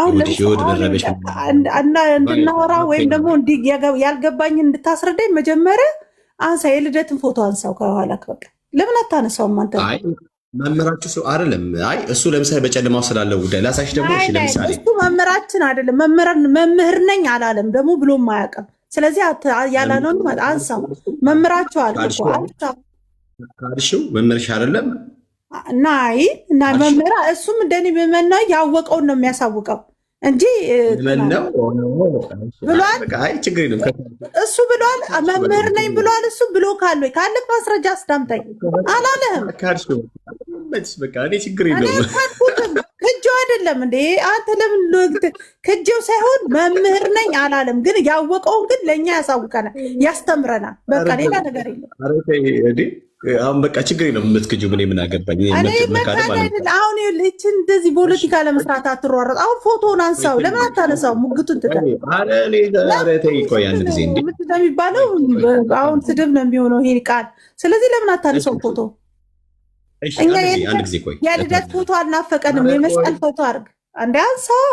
አሁን ይሁድ መረበሽ እንድናወራ ወይም ደግሞ ያልገባኝ እንድታስረዳኝ መጀመሪያ አንሳ፣ የልደትን ፎቶ አንሳው ከኋላ። በቃ ለምን አታነሳውም አንተ? አይ መምህራችሁ ሰው አይደለም። አይ እሱ ለምሳሌ በጨለማው ስላለው ጉዳይ ላሳሽ ደግሞ እሺ፣ ለምሳሌ እሱ መምህራችን አይደለም፣ መምህር ነኝ አላለም ደግሞ ብሎም አያውቅም። ስለዚህ ያላለውን አንሳው። መምህራችሁ አለ እኮ አንሳው። ካልሽው መምህርሽ አይደለም እና መምህራ እሱም እንደኔ በመና ያወቀውን ነው የሚያሳውቀው እንጂ ብሏል። ችግር የለም እሱ ብሏል። መምህር ነኝ ብሏል። እሱ ብሎ ካለ ማስረጃ አስዳምጠኝ አላለህም። በቃ እኔ ችግር የለውም። ክጄው አይደለም እንዴ አንተ ለምን ክጄው ሳይሆን መምህር ነኝ አላለም። ግን ያወቀውን ግን ለእኛ ያሳውቀናል፣ ያስተምረናል። በቃ ሌላ ነገር የለም። አሁን በቃ ችግር የለም። የምትክጂው ምን የምናገባኝ አሁን ልችን እንደዚህ ፖለቲካ ለመስራት አትሯረጥ። አሁን ፎቶን አንሳው። ለምን አታነሳው? ሙግቱን ቆይ አንድ ጊዜ እንደሚባለው አሁን ስድብ ነው የሚሆነው ይሄ ቃል። ስለዚህ ለምን አታነሳው ፎቶ? እኛ የልደት ፎቶ አልናፈቀንም። የመስቀል ፎቶ አድርግ እንደ አንሳው።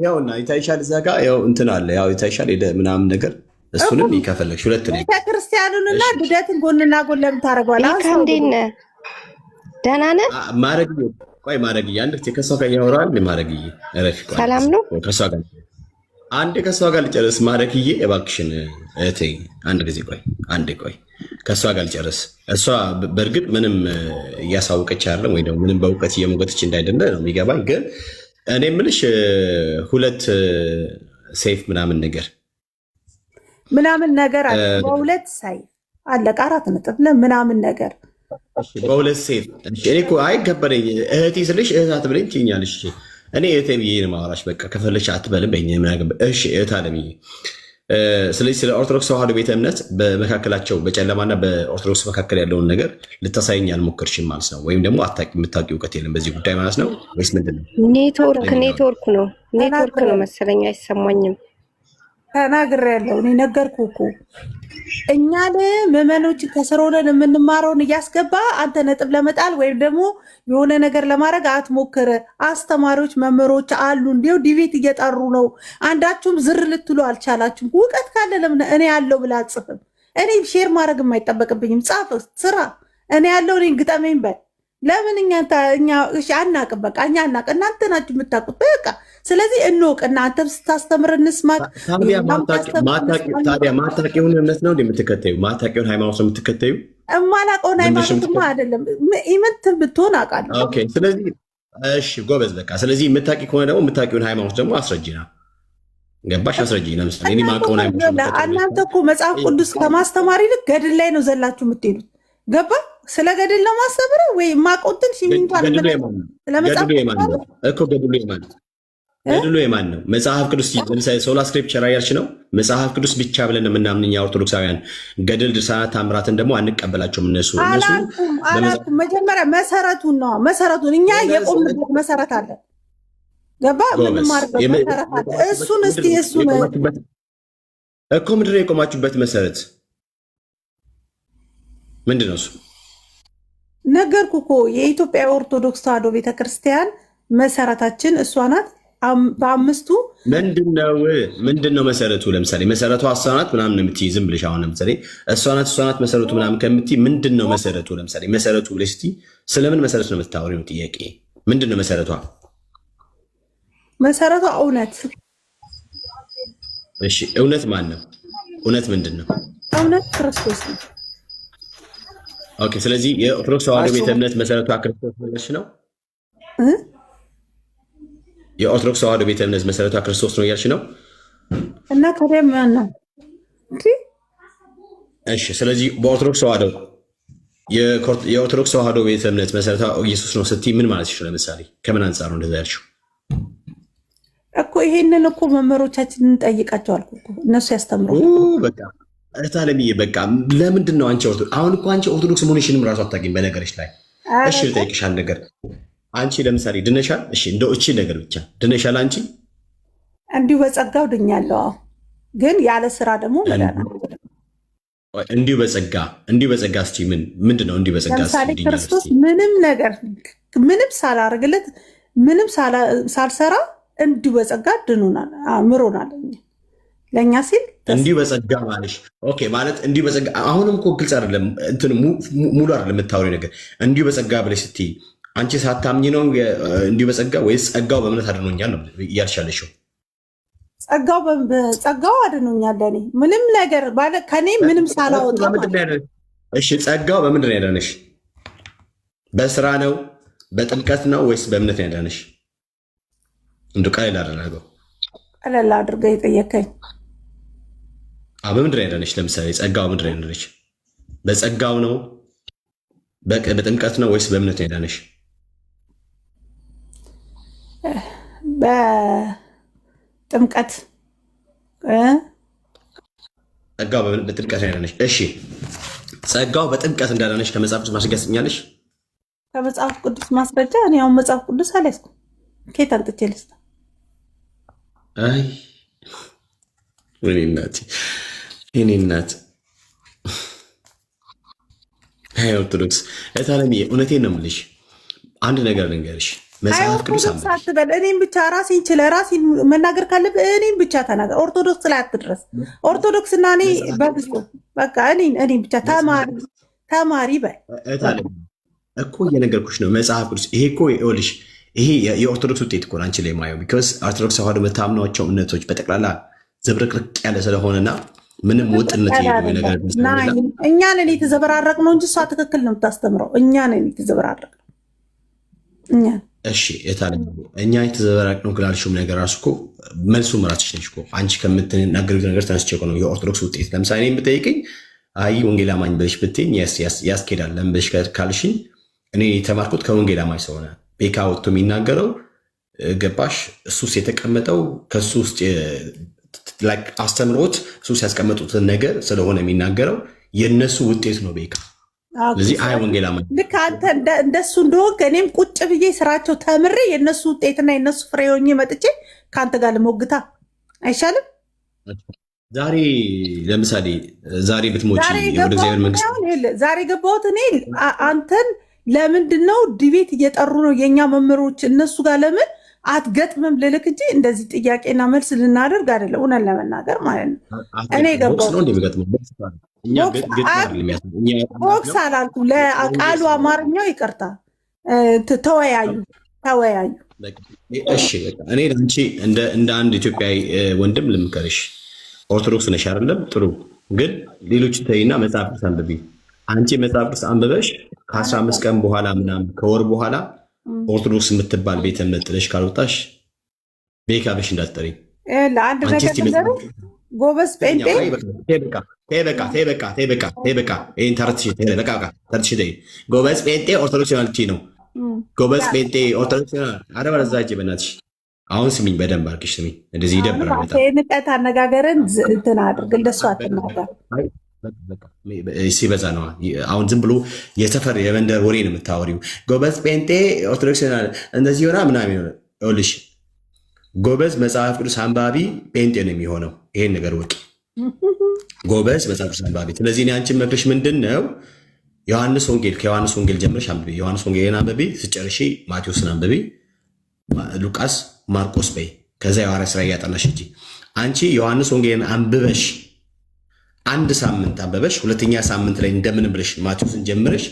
ያውና ይታይሻል፣ እዛ ጋ ያው እንትን አለ፣ ያው ይታይሻል ምናምን ነገር እሱንም ይከፈለግሽ ሁለት ነው። ቤተክርስቲያኑንና ልደትን ጎንና ጎን ለምን ታደርገዋለህ? እንዴት ነህ? ደህና ነህ? ማረግዬ ቆይ ማረግዬ አንድ ጊዜ ከሷ ጋር ያወራል። ማረግዬ ረፊ ቆይ ሰላም ነው። ከሷ ጋር አንድ ከሷ ጋር ልጨርስ። ማረግዬ እባክሽን እህቴ አንድ ጊዜ ቆይ፣ አንዴ ቆይ ከሷ ጋር ልጨርስ። እሷ በእርግጥ ምንም እያሳወቀች አይደለም ወይ ደግሞ ምንም በእውቀት እየሞገተች እንዳይደለ ነው የሚገባኝ። ግን እኔ የምልሽ ሁለት ሴፍ ምናምን ነገር አለ። በሁለት ሳይ አለቀ። 4 ነጥብ ምናምን ነገር በሁለት ሴፍ። እኔ እኮ አይገበረኝ እህቴ ስልሽ እህት አትበለኝ ትይኛለሽ። እኔ እህቴ ብዬ ነው የማወራሽ። በቃ ከፈለሽ አትበልም በኝ ምናገ እሺ እህት አለምዬ። ስለዚህ ስለ ኦርቶዶክስ ተዋህዶ ቤተ እምነት በመካከላቸው በጨለማና በኦርቶዶክስ መካከል ያለውን ነገር ልታሳይኝ አልሞከርሽም ማለት ነው? ወይም ደግሞ የምታውቂው እውቀት የለም በዚህ ጉዳይ ማለት ነው ወይስ ምንድን ነው? ኔትወርክ ነው መሰለኝ፣ አይሰማኝም። ተናግሬያለሁ። እኔ ነገርኩህ እኮ እኛ ምዕመኖች ከስር ሆነን የምንማረውን እያስገባ አንተ ነጥብ ለመጣል ወይም ደግሞ የሆነ ነገር ለማድረግ አትሞክር። አስተማሪዎች መምህሮች አሉ፣ እንዲሁ ዲቤት እየጠሩ ነው። አንዳችሁም ዝር ልትሉ አልቻላችሁም። እውቀት ካለ ለምን እኔ ያለው ብላ አጽፍም? እኔ ሼር ማድረግ የማይጠበቅብኝም። ጻፍ፣ ስራ። እኔ ያለው እኔ ግጠመኝ በል። ለምን እኛ አናቅም? በቃ እኛ አናቅ፣ እናንተ ናችሁ የምታውቁት። በቃ ስለዚህ እንወቅ። እናንተ ስታስተምር እንስማት። ታዲያ ማታውቂውን እምነት ነው የምትከተዩ? ማታውቂውን ሃይማኖት ነው የምትከተዩ? የማላውቀውን ሃይማኖትማ አይደለም፣ ኢምንትን ብትሆን አውቃለሁ። ስለዚህ እሺ ጎበዝ፣ በቃ ስለዚህ የምታውቂ ከሆነ ደግሞ የምታውቂውን ሃይማኖት ደግሞ አስረጂና። ገባሽ? አስረጂኝ። ለምሳሌ እኔ የማውቀውን ሃይማኖት እናንተ እኮ መጽሐፍ ቅዱስ ከማስተማር ይልቅ ገድል ላይ ነው ዘላችሁ የምትሄዱት። ገባ? ስለ ገድል ነው ማስተምረው ወይ ማቆንትን ሲሚንቷን ገድሉ የማን ነው? መጽሐፍ ቅዱስ ለምሳሌ ሶላ ስክሪፕቸር ያልሽ ነው። መጽሐፍ ቅዱስ ብቻ ብለን የምናምን እኛ ኦርቶዶክሳውያን ገድል፣ ድርሳናት፣ ታምራትን ደግሞ አንቀበላቸውም። እነሱ መጀመሪያ መሰረቱን እኛ የቆምንበት መሰረት አለ። ገባ? ምንማርበት መሰረት አለ። እሱን እስቲ እሱን እኮ ምንድን ነው የቆማችሁበት መሰረት ምንድን ነው? እሱ ነገርኩ እኮ የኢትዮጵያ ኦርቶዶክስ ተዋህዶ ቤተክርስቲያን መሰረታችን እሷ ናት። በአምስቱ ምንድን ነው መሰረቱ? ለምሳሌ መሰረቱ እሷ ናት ምናምን የምትይ ዝም ብለሽ አሁን ለምሳሌ እሷ ናት መሰረቱ ምናምን ከምትይ ምንድን ነው መሰረቱ? ለምሳሌ መሰረቱ ብለሽ እስኪ ስለምን መሰረቱ ነው የምታወሪው? ጥያቄ ምንድን ነው መሰረቷ? መሰረቷ እውነት። እሺ እውነት ማን ነው? እውነት ምንድን ነው? እውነት ክርስቶስ ነው። ኦኬ ስለዚህ የኦርቶዶክስ ተዋህዶ ቤተ እምነት መሰረቷ ክርስቶስ ብለሽ ነው? የኦርቶዶክስ ተዋህዶ ቤተ እምነት መሰረቷ ክርስቶስ ነው እያልሽ ነው? እና ከደም ነው። እሺ ስለዚህ የኦርቶዶክስ ተዋህዶ ቤተ እምነት መሰረቷ ኢየሱስ ነው ስትይ ምን ማለት ነው? ለምሳሌ ከምን አንጻር ነው እንደዛ ያልሽው? እኮ ይሄንን እኮ መምህሮቻችንን እንጠይቃቸው አልኩ እኮ እነሱ ያስተምሩ። በቃ እታለምዬ በቃ ለምንድን ነው አንቺ አሁን እኮ አንቺ ኦርቶዶክስ መሆንሽንም ራሱ አታውቂም በነገርሽ ላይ። እሺ ልጠይቅሻል ነገር አንቺ ለምሳሌ ድነሻል? እሺ እንደው እቺ ነገር ብቻ ድነሻል አንቺ? እንዲሁ በጸጋው ድኛለሁ፣ ግን ያለ ስራ ደግሞ እንዲሁ በጸጋ እስቲ ምንድን ነው እንዲሁ በጸጋ? ለምሳሌ ክርስቶስ ምንም ነገር ምንም ሳላደርግለት ምንም ሳልሰራ እንዲሁ በጸጋ ድኑናል፣ ምሮናል። ለእኛ ሲል እንዲሁ በጸጋ ማለሽ ኦኬ ማለት እንዲሁ በጸጋ አሁንም እኮ ግልጽ አይደለም፣ እንትን ሙሉ አይደለም የምታወሪው ነገር። እንዲሁ በጸጋ ብለሽ ስትይ አንቺ ሳታምኝ ነው እንዲሁ በጸጋ ወይስ ጸጋው በእምነት አድኖኛል ነው እያልሽ ያለሽው? ጸጋው አድኖኛል። ለእኔ ምንም ነገር ከኔ ምንም ሳላወጣ። እሺ ጸጋው በምንድን ነው ያዳነሽ? በስራ ነው በጥምቀት ነው ወይስ በእምነት ነው ያዳነሽ? እንዱ ቀለል አደረገው። ቀለል አድርገህ የጠየከኝ በምንድን ነው ያዳነሽ? ለምሳሌ ጸጋው ምንድን ነው ያዳነሽ? በጸጋው ነው በጥምቀት ነው ወይስ በእምነት ነው ያዳነሽ? በጥምቀት ጸጋው በጥምቀት ነው ያዳነሽ። እሺ ጸጋው በጥምቀት እንዳዳነሽ ከመጽሐፍ ቅዱስ ማስረጃ ትሰኛለሽ? ከመጽሐፍ ቅዱስ ማስረጃ እኔ አሁን መጽሐፍ ቅዱስ አልያዝኩም። ከየት አንጥቼ ልስጥ? አይ የኔ እናት ኦርቶዶክስ እታለምዬ እውነቴን ነው የምልሽ። አንድ ነገር ልንገርሽ፣ መጽሐፍ ቅዱስ አትበል። እኔም ብቻ ራሴን ችለ ራሴን መናገር ካለብህ እኔም ብቻ ተናገር። ኦርቶዶክስ ላይ አትድረስ። ኦርቶዶክስ እና እኔ በፍጹም በቃ እኔም ብቻ ተማሪ በል እኮ እየነገርኩሽ ነው። መጽሐፍ ቅዱስ ይሄ እኮ ይኸውልሽ፣ ይሄ የኦርቶዶክስ ውጤት እኮ አንቺ ላይ ማየው። ቢኮዝ ኦርቶዶክስ ተዋህዶ የምታምኗቸው እምነቶች በጠቅላላ ዝብርቅርቅ ያለ ስለሆነና ምንም ወጥነት ነገር እኛን እኔ የተዘበራረቅ ነው እንጂ እሷ ትክክል ነው የምታስተምረው። እኛን እኔ የተዘበራረቅ ነው እኛን። እሺ የታለ እኛ የተዘበራረቅ ነው ክላልሽም ነገር ራሱ እኮ መልሱም ራስሽ ነሽ እኮ። አንቺ ከምትናገሩት ነገር ተነስቼ እኮ ነው የኦርቶዶክስ ውጤት። ለምሳሌ እኔ የምጠይቀኝ አይ ወንጌል አማኝ ብለሽ ብትይኝ ያስኬዳል። ለምን ብለሽ ካልሽኝ እኔ የተማርኩት ከወንጌል አማኝ ስለሆነ ቤካ ወጥቶ የሚናገረው ገባሽ? እሱስ የተቀመጠው ከሱ ውስጥ አስተምሮት እሱስ ያስቀመጡትን ነገር ስለሆነ የሚናገረው የእነሱ ውጤት ነው ቤካ። ስለዚህ አይ ወንጌል አማኝ ልክ አንተ እንደሱ እንደሆንክ እኔም ቁጭ ብዬ ስራቸው ተምሬ የእነሱ ውጤትና የእነሱ ፍሬ ሆኜ መጥቼ ከአንተ ጋር ልሞግታ አይሻልም? ዛሬ ለምሳሌ ዛሬ ብትሞቺ ወደ እግዚአብሔር መንግስት ዛሬ ገባሁት እኔ አንተን ለምንድን ነው ዲቤት እየጠሩ ነው የእኛ መምህሮች እነሱ ጋር ለምን አትገጥምም ልልክ እንጂ እንደዚህ ጥያቄና መልስ ልናደርግ አይደለም። እውነት ለመናገር ማለት ነው እኔ ገባሁት ቦክስ አላልኩም። ለቃሉ አማርኛው ይቅርታ ተወያዩ። እሺ እኔ ለአንቺ እንደ አንድ ኢትዮጵያዊ ወንድም ልምከርሽ። ኦርቶዶክስ ነሽ አይደለም? ጥሩ ግን ሌሎች ተይና መጽሐፍ ቅዱስ አንብቢ። አንቺ መጽሐፍ ቅዱስ አንብበሽ ከ15 ቀን በኋላ ምናምን ከወር በኋላ ኦርቶዶክስ የምትባል ቤተ እምነት ጥለሽ ካልወጣሽ ቤካ ብለሽ እንዳትጠሪ። ለአንድ ነገር ጎበዝ ጴንጤ ጎበዝ ጴንጤ ኦርቶዶክስ ናልቺ ነው። ጎበዝ ጴንጤ ኦርቶዶክስ አረበረዛ በናትሽ። አሁን ስሚኝ፣ በደንብ አድርግሽ ስሚኝ። እንደዚህ ይደብራል በጣም። ንቀት አነጋገርን እንትን አድርግ፣ እንደሱ አትናገር። ሲበዛ ነው። አሁን ዝም ብሎ የሰፈር የመንደር ወሬ ነው የምታወሪው። ጎበዝ ጴንጤ ኦርቶዶክስ እንደዚህ ሆና ምናምን ይኸውልሽ፣ ጎበዝ መጽሐፍ ቅዱስ አንባቢ ጴንጤ ነው የሚሆነው። ይሄን ነገር ወቂ። ጎበዝ መጽሐፍ ቅዱስ አንባቢ። ስለዚህ አንቺን መክረሽ ምንድን ነው ዮሐንስ ወንጌል፣ ከዮሐንስ ወንጌል ጀምረሽ አንብቢ። ዮሐንስ ወንጌልን አንብቢ፣ ስጨርሺ ማቴዎስን አንብቢ፣ ሉቃስ፣ ማርቆስ በይ። ከዛ የሐዋርያት ሥራ እያጠናሽ እንጂ አንቺ ዮሐንስ ወንጌልን አንብበሽ አንድ ሳምንት አንበበሽ ሁለተኛ ሳምንት ላይ እንደምን ብለሽ ማቴዎስን ጀምረሽ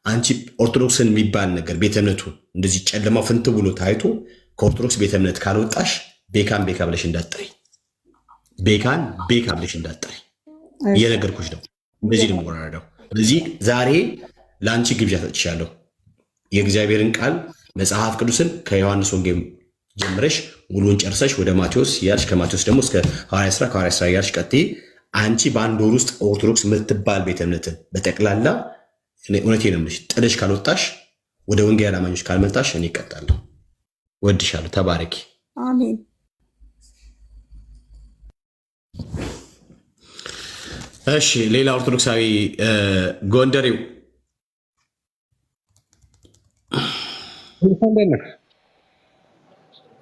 አንቺ ኦርቶዶክስን የሚባል ነገር ቤተ እምነቱ እንደዚህ ጨለማው ፍንት ብሎ ታይቶ ከኦርቶዶክስ ቤተ እምነት ካልወጣሽ ቤካን ቤካ ብለሽ እንዳትጠሪ። ቤካን ቤካ ብለሽ እንዳትጠሪ እየነገርኩሽ ነው። እንደዚህ ደግሞ ወራረዳው። ስለዚህ ዛሬ ለአንቺ ግብዣ ሰጥቻለሁ። የእግዚአብሔርን ቃል መጽሐፍ ቅዱስን ከዮሐንስ ወንጌል ጀምረሽ ሙሉን ጨርሰሽ ወደ ማቴዎስ ያልሽ፣ ከማቴዎስ ደግሞ እስከ ሐዋርያት ሥራ፣ ከሐዋርያት ሥራ ያልሽ ቀጥይ። አንቺ በአንድ ወር ውስጥ ኦርቶዶክስ የምትባል ቤተ እምነትን በጠቅላላ እውነቴን ነው የምልሽ ጥለሽ ካልወጣሽ፣ ወደ ወንጌል አማኞች ካልመጣሽ እኔ እቀጣለሁ። ወድሻለሁ። ተባረኪ። አሜን። እሺ፣ ሌላ ኦርቶዶክሳዊ ጎንደሬው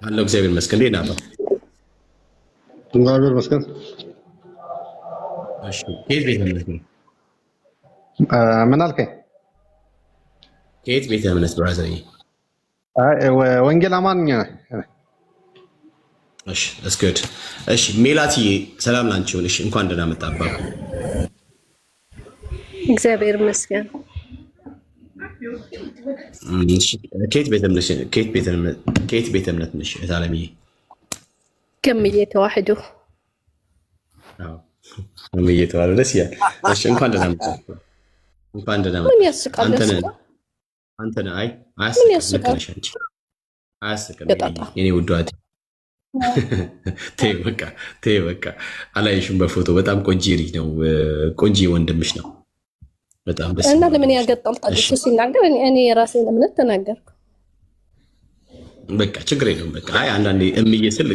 አለው። እግዚአብሔር ይመስገን። እንዴት ነህ? እግዚአብሔር ይመስገን። ከየት ቤተ እምነት ነው? ምን አልከኝ? ከየት ቤተ እምነት ብራዘር? ወንጌል አማኝ እሺ that's good እሺ ሜላትዬ ሰላም ላንቺ ይሁን እሺ እንኳን ደህና መጣባ እግዚአብሔር ይመስገን። እሺ ኬት ቤተ እምነት ነሽ እታለምዬ ከምዬ ተዋህዶ አዎ ከምዬ ተዋህዶ ደስ ይላል እሺ እንኳን ደህና መጣ እንኳን ደህና መጣ ምን ያስቃል አንተ ነህ አይ አያስቅልሽ አንቺ አያስቅልኝ የኔ ውዷት ተይ በቃ አላየሽም በፎቶ በጣም ቆንጆ ልጅ ነው ቆንጆ ወንድምሽ ነው በጣም ደስ እና ለምን ያገጣልጣል እሱ ሲናገር እኔ የራሴን እምነት ተናገርኩ በቃ ችግር የለውም በቃ አይ አንዳንዴ እምዬ ስል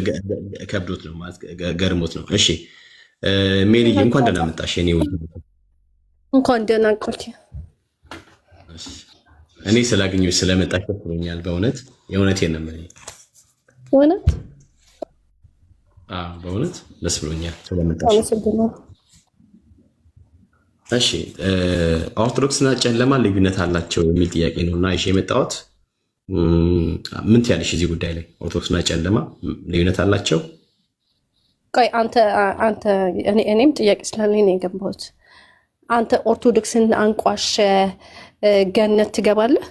ከብዶት ነው ማለት ገርሞት ነው እሺ ሜሪዬ እንኳን ደህና መጣሽ የኔ ወንድም እንኳን ደህና ቆይ እኔ ስላገኘሁሽ ስለመጣሽ ብሎኛል በእውነት የእውነቴን ነው ማለት እውነት በእውነት ደስ ብሎኛል ስለመጣሽ እሺ ኦርቶዶክስና ጨለማ ልዩነት አላቸው የሚል ጥያቄ ነውና እሺ የመጣሁት ምን ትያለሽ እዚህ ጉዳይ ላይ ኦርቶዶክስና ጨለማ ልዩነት አላቸው ቆይ አንተ እኔም ጥያቄ ስላለኝ ነው የገባሁት አንተ ኦርቶዶክስን አንቋሽ ገነት ትገባለህ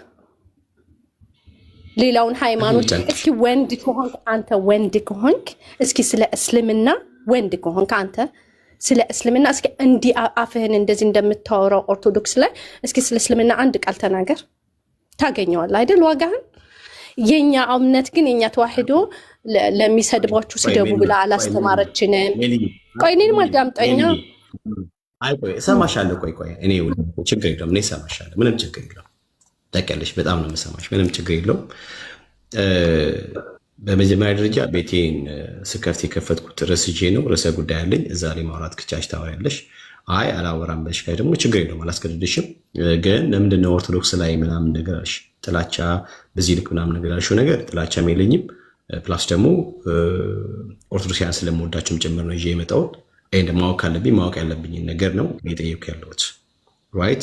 ሌላውን ሃይማኖት እስኪ ወንድ ከሆንክ አንተ ወንድ ከሆንክ እስኪ ስለ እስልምና ወንድ ከሆንክ አንተ ስለ እስልምና እስኪ እንዲ አፍህን እንደዚህ እንደምታወራው ኦርቶዶክስ ላይ እስኪ ስለ እስልምና አንድ ቃል ተናገር ታገኘዋለህ አይደል ዋጋህን የኛ እምነት ግን የኛ ተዋህዶ ለሚሰድባችሁ ስደቡ ብላ አላስተማረችንም ቆይ እኔን ማዳምጠኛ አይ ቆይ እሰማሻለሁ ቆይ እኔ ችግር የለውም እኔ እሰማሻለሁ ምንም ችግር የለውም ታውቂያለሽ በጣም ነው የምሰማሽ ምንም ችግር የለውም በመጀመሪያ ደረጃ ቤቴን ስከፍት የከፈትኩት ርዕስ ነው ርዕሰ ጉዳይ አለኝ እዛ ላይ ማውራት ክቻች ታወሪያለሽ አይ አላወራም በሽ ካይ ደግሞ ችግር የለውም አላስገድድሽም ግን ለምንድነው ኦርቶዶክስ ላይ ምናምን ነገር አልሽ ጥላቻ በዚህ ልክ ምናምን ነገር አልሽው ነገር ጥላቻም የለኝም ፕላስ ደግሞ ኦርቶዶክሳውያን ስለምወዳቸውም ጭምር ነው ይዤ የመጣሁት እንደ ማወቅ ያለብኝ ነገር ነው እየጠየኩ ያለሁት ራይት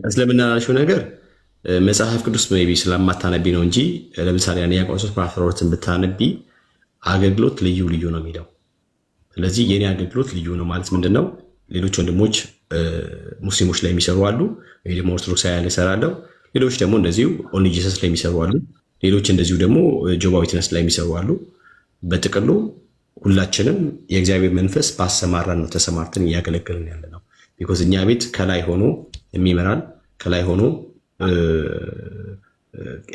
እስልምና አልሽው ነገር መጽሐፍ ቅዱስ ሜቢ ስለማታነቢ ነው እንጂ ለምሳሌ አንደኛ ቆሮንቶስ ምዕራፍ 12ን ብታነቢ አገልግሎት ልዩ ነው የሚለው ስለዚህ የኔ አገልግሎት ልዩ ነው ማለት ምንድነው ሌሎች ወንድሞች ሙስሊሞች ላይ የሚሰሩ አሉ ወይ ደግሞ ኦርቶዶክሳውያን ላይ ይሰራሉ ሌሎች ደግሞ እንደዚሁ ኦንሊ ጂሰስ ላይ የሚሰሩ አሉ ሌሎች እንደዚሁ ደግሞ ጆባ ዊትነስ ላይ የሚሰሩ አሉ በጥቅሉ ሁላችንም የእግዚአብሔር መንፈስ ባሰማራን ነው ተሰማርተን እያገለገልን ያለ ነው ቢኮዝ እኛ ቤት ከላይ ሆኖ የሚመራን ከላይ ሆኖ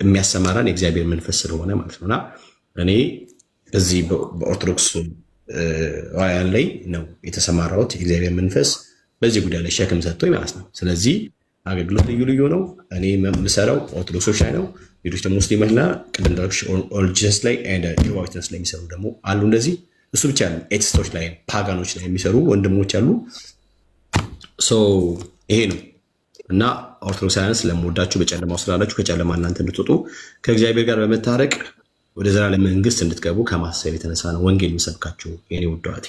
የሚያሰማራን የእግዚአብሔር መንፈስ ስለሆነ ማለት ነውና እኔ በዚህ በኦርቶዶክስ ዋያን ላይ ነው የተሰማራሁት የእግዚአብሔር መንፈስ በዚህ ጉዳይ ላይ ሸክም ሰጥቶኝ ማለት ነው ስለዚህ አገልግሎት ልዩ ነው እኔ የምሰራው ኦርቶዶክሶች ላይ ነው ሌሎች ደግሞ ሙስሊሞችና ቅድም እንዳልኩሽ ኦል ጂሰስ ላይ ኤንድ ጆባ ዊትነስ ላይ የሚሰሩ ደግሞ አሉ እንደዚህ እሱ ብቻ ነው ኤቲስቶች ላይ ፓጋኖች ላይ የሚሰሩ ወንድሞች አሉ ሶ ይሄ ነው እና ኦርቶዶክሳውያን ስለምወዳችሁ በጨለማው ስላላችሁ ከጨለማ እናንተ እንድትወጡ ከእግዚአብሔር ጋር በመታረቅ ወደ ዘላለም መንግስት እንድትገቡ ከማሰብ የተነሳ ነው ወንጌል የምሰብካችሁ የኔ ውዷቴ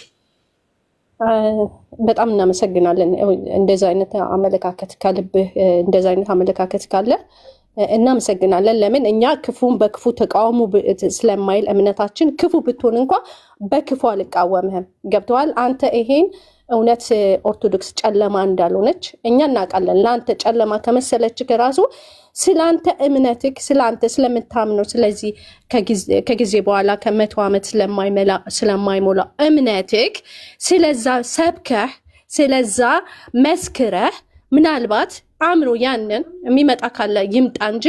በጣም እናመሰግናለን እንደዛ አይነት አመለካከት ካልብህ እንደዛ አይነት አመለካከት ካለ እናመሰግናለን ለምን እኛ ክፉን በክፉ ተቃውሞ ስለማይል እምነታችን ክፉ ብትሆን እንኳን በክፉ አልቃወምህም ገብተዋል አንተ ይሄን እውነት ኦርቶዶክስ ጨለማ እንዳልሆነች እኛ እናውቃለን ለአንተ ጨለማ ከመሰለች ከራሱ ስላንተ እምነትክ ስላንተ ስለምታምነው ስለዚህ ከጊዜ በኋላ ከመቶ ዓመት ስለማይሞላ እምነትክ ስለዛ ሰብከህ ስለዛ መስክረህ ምናልባት አምሮ ያንን የሚመጣ ካለ ይምጣ እንጂ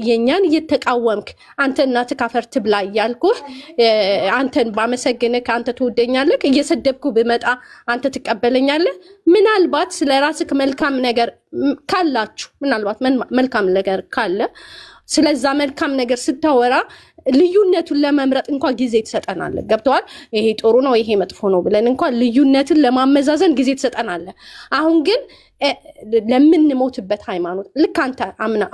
የኛን እየተቃወምክ አንተ እናት ካፈር ትብላ ያልኩህ አንተን ባመሰግንህ አንተ ትወደኛለህ እየሰደብኩ ብመጣ አንተ ትቀበለኛለህ ምናልባት ስለራስክ መልካም ነገር ካላችሁ ምናልባት መልካም ነገር ካለ ስለዛ መልካም ነገር ስታወራ ልዩነቱን ለመምረጥ እንኳን ጊዜ ትሰጠናለህ ገብተዋል ይሄ ጥሩ ነው ይሄ መጥፎ ነው ብለን እንኳን ልዩነትን ለማመዛዘን ጊዜ ትሰጠናለህ አሁን ግን ለምንሞትበት ሃይማኖት ልክ አንተ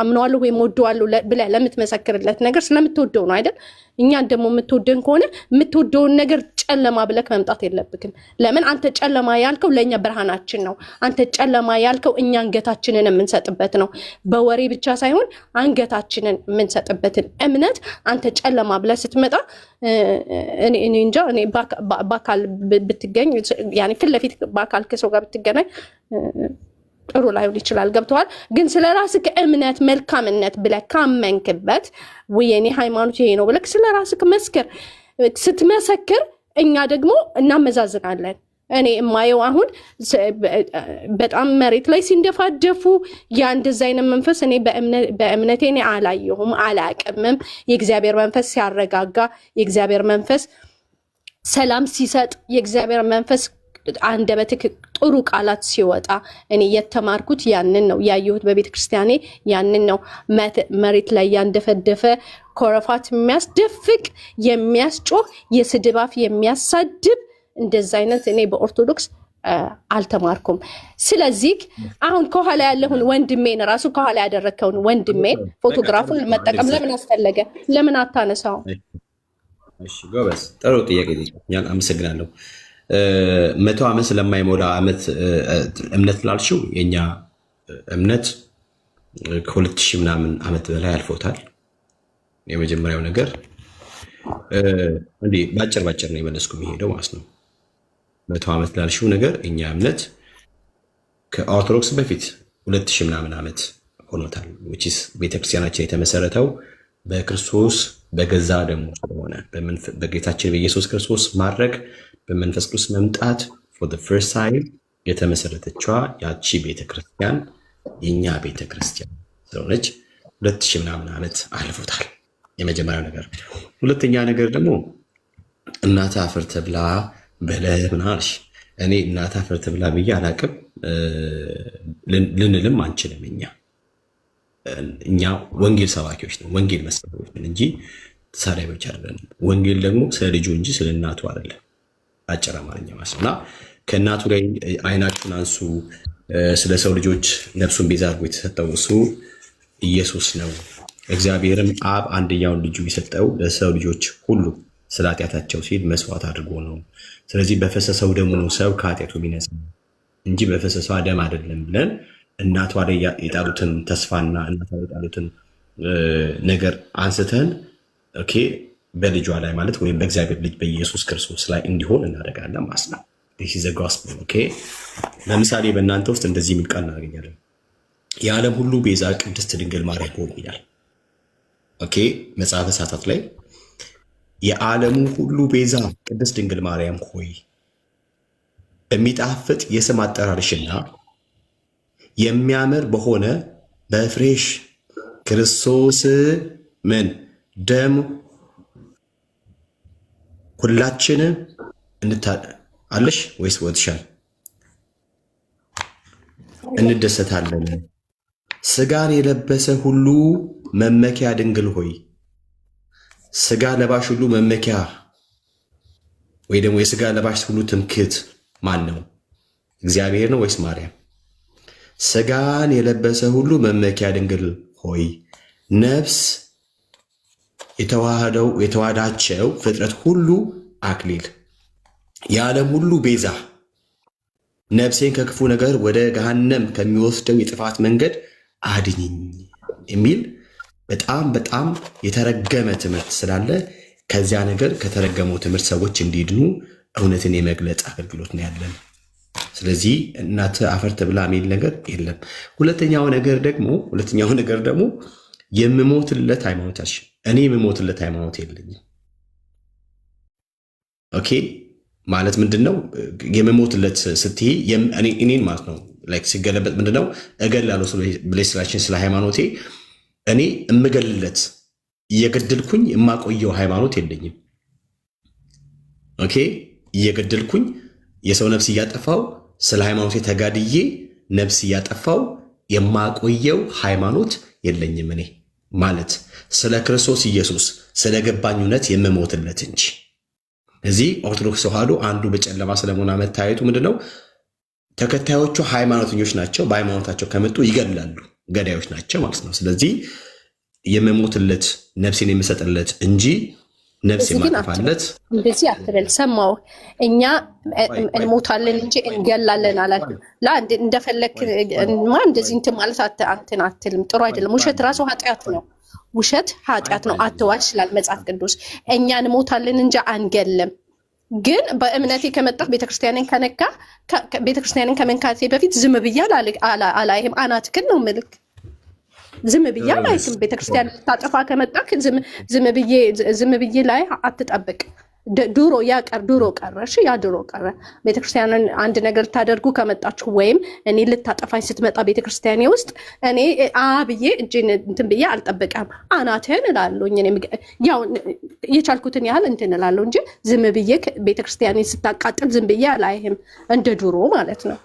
አምነዋለሁ ወይም ወደዋለሁ ብለህ ለምትመሰክርለት ነገር ስለምትወደው ነው አይደል? እኛን ደግሞ የምትወደን ከሆነ የምትወደውን ነገር ጨለማ ብለህ መምጣት የለብክም። ለምን አንተ ጨለማ ያልከው ለእኛ ብርሃናችን ነው። አንተ ጨለማ ያልከው እኛ አንገታችንን የምንሰጥበት ነው። በወሬ ብቻ ሳይሆን አንገታችንን የምንሰጥበትን እምነት አንተ ጨለማ ብለህ ስትመጣ እኔ እንጃ። እኔ በአካል ብትገኝ ፊት ለፊት በአካል ከሰው ጋር ብትገናኝ ጥሩ ላይሆን ይችላል። ገብተዋል። ግን ስለ ራስህ እምነት መልካምነት ብለህ ካመንክበት የኔ ሃይማኖት ይሄ ነው ብለህ ስለ ራስህ መስክር። ስትመሰክር እኛ ደግሞ እናመዛዝናለን። እኔ የማየው አሁን በጣም መሬት ላይ ሲንደፋደፉ እንደዛ አይነት መንፈስ እኔ በእምነቴ እኔ አላየሁም አላቅምም። የእግዚአብሔር መንፈስ ሲያረጋጋ፣ የእግዚአብሔር መንፈስ ሰላም ሲሰጥ፣ የእግዚአብሔር መንፈስ አንደበትክ ጥሩ ቃላት ሲወጣ እኔ የተማርኩት ያንን ነው ያየሁት በቤተ ክርስቲያኔ ያንን ነው። መሬት ላይ ያንደፈደፈ ኮረፋት የሚያስደፍቅ የሚያስጮህ የስድብ አፍ የሚያሳድብ እንደዛ አይነት እኔ በኦርቶዶክስ አልተማርኩም። ስለዚህ አሁን ከኋላ ያለውን ወንድሜን ራሱ ከኋላ ያደረከውን ወንድሜን ፎቶግራፉን መጠቀም ለምን አስፈለገ? ለምን አታነሳው? እሺ ጎበዝ፣ ጥሩ ጥያቄ ያን አመሰግናለሁ። 100 ዓመት ስለማይሞላ ዓመት እምነት ላልሽው የኛ እምነት ከ2000 ምናምን ዓመት በላይ አልፎታል። የመጀመሪያው ነገር እንዲህ ባጭር ነው የመለስኩ የሚሄደው ማለት ነው። 100 ዓመት ላልሽው ነገር እኛ እምነት ከኦርቶዶክስ በፊት 2000 ምናምን ዓመት ሆኖታል። ቤተክርስቲያናችን የተመሰረተው በክርስቶስ በገዛ ደሙ ስለሆነ በጌታችን በኢየሱስ ክርስቶስ ማድረግ በመንፈስ ቅዱስ መምጣት for the first time የተመሰረተችዋ ያቺ ቤተክርስቲያን የኛ ቤተክርስቲያን ስለሆነች 2000 ምናምን ዓመት አልፎታል። የመጀመሪያው ነገር። ሁለተኛ ነገር ደግሞ እናት አፈር ተብላ በለህ ምናልሽ እኔ እናት አፈር ተብላ ብዬ አላቅም ልንልም አንችልም። እኛ ወንጌል ሰባኪዎች ነው፣ ወንጌል መስበኪዎች ነን እንጂ ተሳዳቢዎች አይደለንም። ወንጌል ደግሞ ስለ ልጁ እንጂ ስለ እናቱ አይደለም። አጭር አማርኛ ማስና ከእናቱ ላይ አይናችሁን አንሱ። ስለ ሰው ልጆች ነፍሱን ቤዛ አድርጎ የተሰጠው እሱ ኢየሱስ ነው። እግዚአብሔርም አብ አንድያውን ልጁ የሰጠው ለሰው ልጆች ሁሉ ስለ ኃጢአታቸው ሲል መስዋዕት አድርጎ ነው። ስለዚህ በፈሰሰው ደሙ ነው ሰው ከኃጢአቱ የሚነጻ እንጂ በፈሰሰው ደም አይደለም ብለን እናቷ ላይ የጣሉትን ተስፋና እናቷ ላይ የጣሉትን ነገር አንስተን ኦኬ በልጇ ላይ ማለት ወይም በእግዚአብሔር ልጅ በኢየሱስ ክርስቶስ ላይ እንዲሆን እናደርጋለን ማለት ነው። this is the gospel ኦኬ። ለምሳሌ በእናንተ ውስጥ እንደዚህ የሚል ቃል እናገኛለን። የዓለም ሁሉ ቤዛ ቅድስት ድንግል ማርያም ሆይ ይላል። ኦኬ መጽሐፈ ሰዓታት ላይ የዓለሙ ሁሉ ቤዛ ቅድስት ድንግል ማርያም ሆይ በሚጣፍጥ የስም አጠራርሽና የሚያምር በሆነ በፍሬሽ ክርስቶስ ምን ደም ሁላችን አለሽ ወይስ ወጥሻል? እንደሰታለን። ስጋን የለበሰ ሁሉ መመኪያ ድንግል ሆይ ስጋ ለባሽ ሁሉ መመኪያ ወይ ደግሞ የስጋ ለባሽ ሁሉ ትምክህት ማን ነው? እግዚአብሔር ነው ወይስ ማርያም? ስጋን የለበሰ ሁሉ መመኪያ ድንግል ሆይ ነፍስ የተዋሃዳቸው ፍጥረት ሁሉ አክሊል የዓለም ሁሉ ቤዛ ነፍሴን ከክፉ ነገር ወደ ገሃነም ከሚወስደው የጥፋት መንገድ አድኝኝ የሚል በጣም የተረገመ ትምህርት ስላለ ከዚያ ነገር ከተረገመው ትምህርት ሰዎች እንዲድኑ እውነትን የመግለጽ አገልግሎት ነው ያለን። ስለዚህ እናት አፈር ተብላ የሚል ነገር የለም። ሁለተኛው ነገር ደግሞ የምሞትለት ሃይማኖት አልሽ። እኔ የምሞትለት ሃይማኖት የለኝም። ኦኬ ማለት ምንድነው? የምሞትለት ስትይ እኔን ማለት ነው። ላይክ ሲገለበጥ ምንድነው? እገላለሁ ብለሽ ስላችን ስለ ሃይማኖቴ እኔ እምገልለት እየገደልኩኝ የማቆየው ሃይማኖት የለኝም። ኦኬ እየገደልኩኝ የሰው ነፍስ እያጠፋው ስለ ሃይማኖቴ ተጋድዬ ነፍስ እያጠፋው የማቆየው ሃይማኖት የለኝም። እኔ ማለት ስለ ክርስቶስ ኢየሱስ ስለ ገባኝ እውነት የምሞትለት እንጂ። እዚህ ኦርቶዶክስ ተዋህዶ አንዱ በጨለማ ስለመሆን መታየቱ ምንድነው? ተከታዮቹ ሃይማኖተኞች ናቸው። በሃይማኖታቸው ከመጡ ይገድላሉ፣ ገዳዮች ናቸው ማለት ነው። ስለዚህ የመሞትለት ነፍሴን የምሰጥለት እንጂ ነፍስ የማጠፋለት እንደዚህ አትበል። ሰማው እኛ እንሞታለን እንጂ እንገላለን አላልኩም። እንደፈለክ እንደዚህ እንትን ማለት አንተን አትልም። ጥሩ አይደለም። ውሸት ራሱ ኃጢአት ነው። ውሸት ኃጢአት ነው። አትዋሽ ይላል መጽሐፍ ቅዱስ። እኛ እንሞታለን እንጂ አንገልም። ግን በእምነቴ ከመጣህ ቤተክርስቲያንን ከነካ ቤተክርስቲያንን ከመንካቴ በፊት ዝም ብዬ አላይህም። አናትክን ነው ምልክ ዝም ብዬ አላይህም። ቤተክርስቲያን ታጠፋ ከመጣህ ዝም ብዬ ላይ አትጠብቅ። ድሮ ቀረ። እሺ ያ ድሮ ቀረ። ቤተክርስቲያንን አንድ ነገር ልታደርጉ ከመጣችሁ ወይም እኔ ልታጠፋኝ ስትመጣ ቤተክርስቲያኔ ውስጥ እኔ ብዬ እጄን እንትን ብዬ አልጠብቅም። አናትህን እላለሁ። ያው የቻልኩትን ያህል እንትን እላለሁ እንጂ ዝም ብዬ ቤተክርስቲያኔን ስታቃጥል ዝም ብዬ አላይህም። እንደ ድሮ ማለት ነው።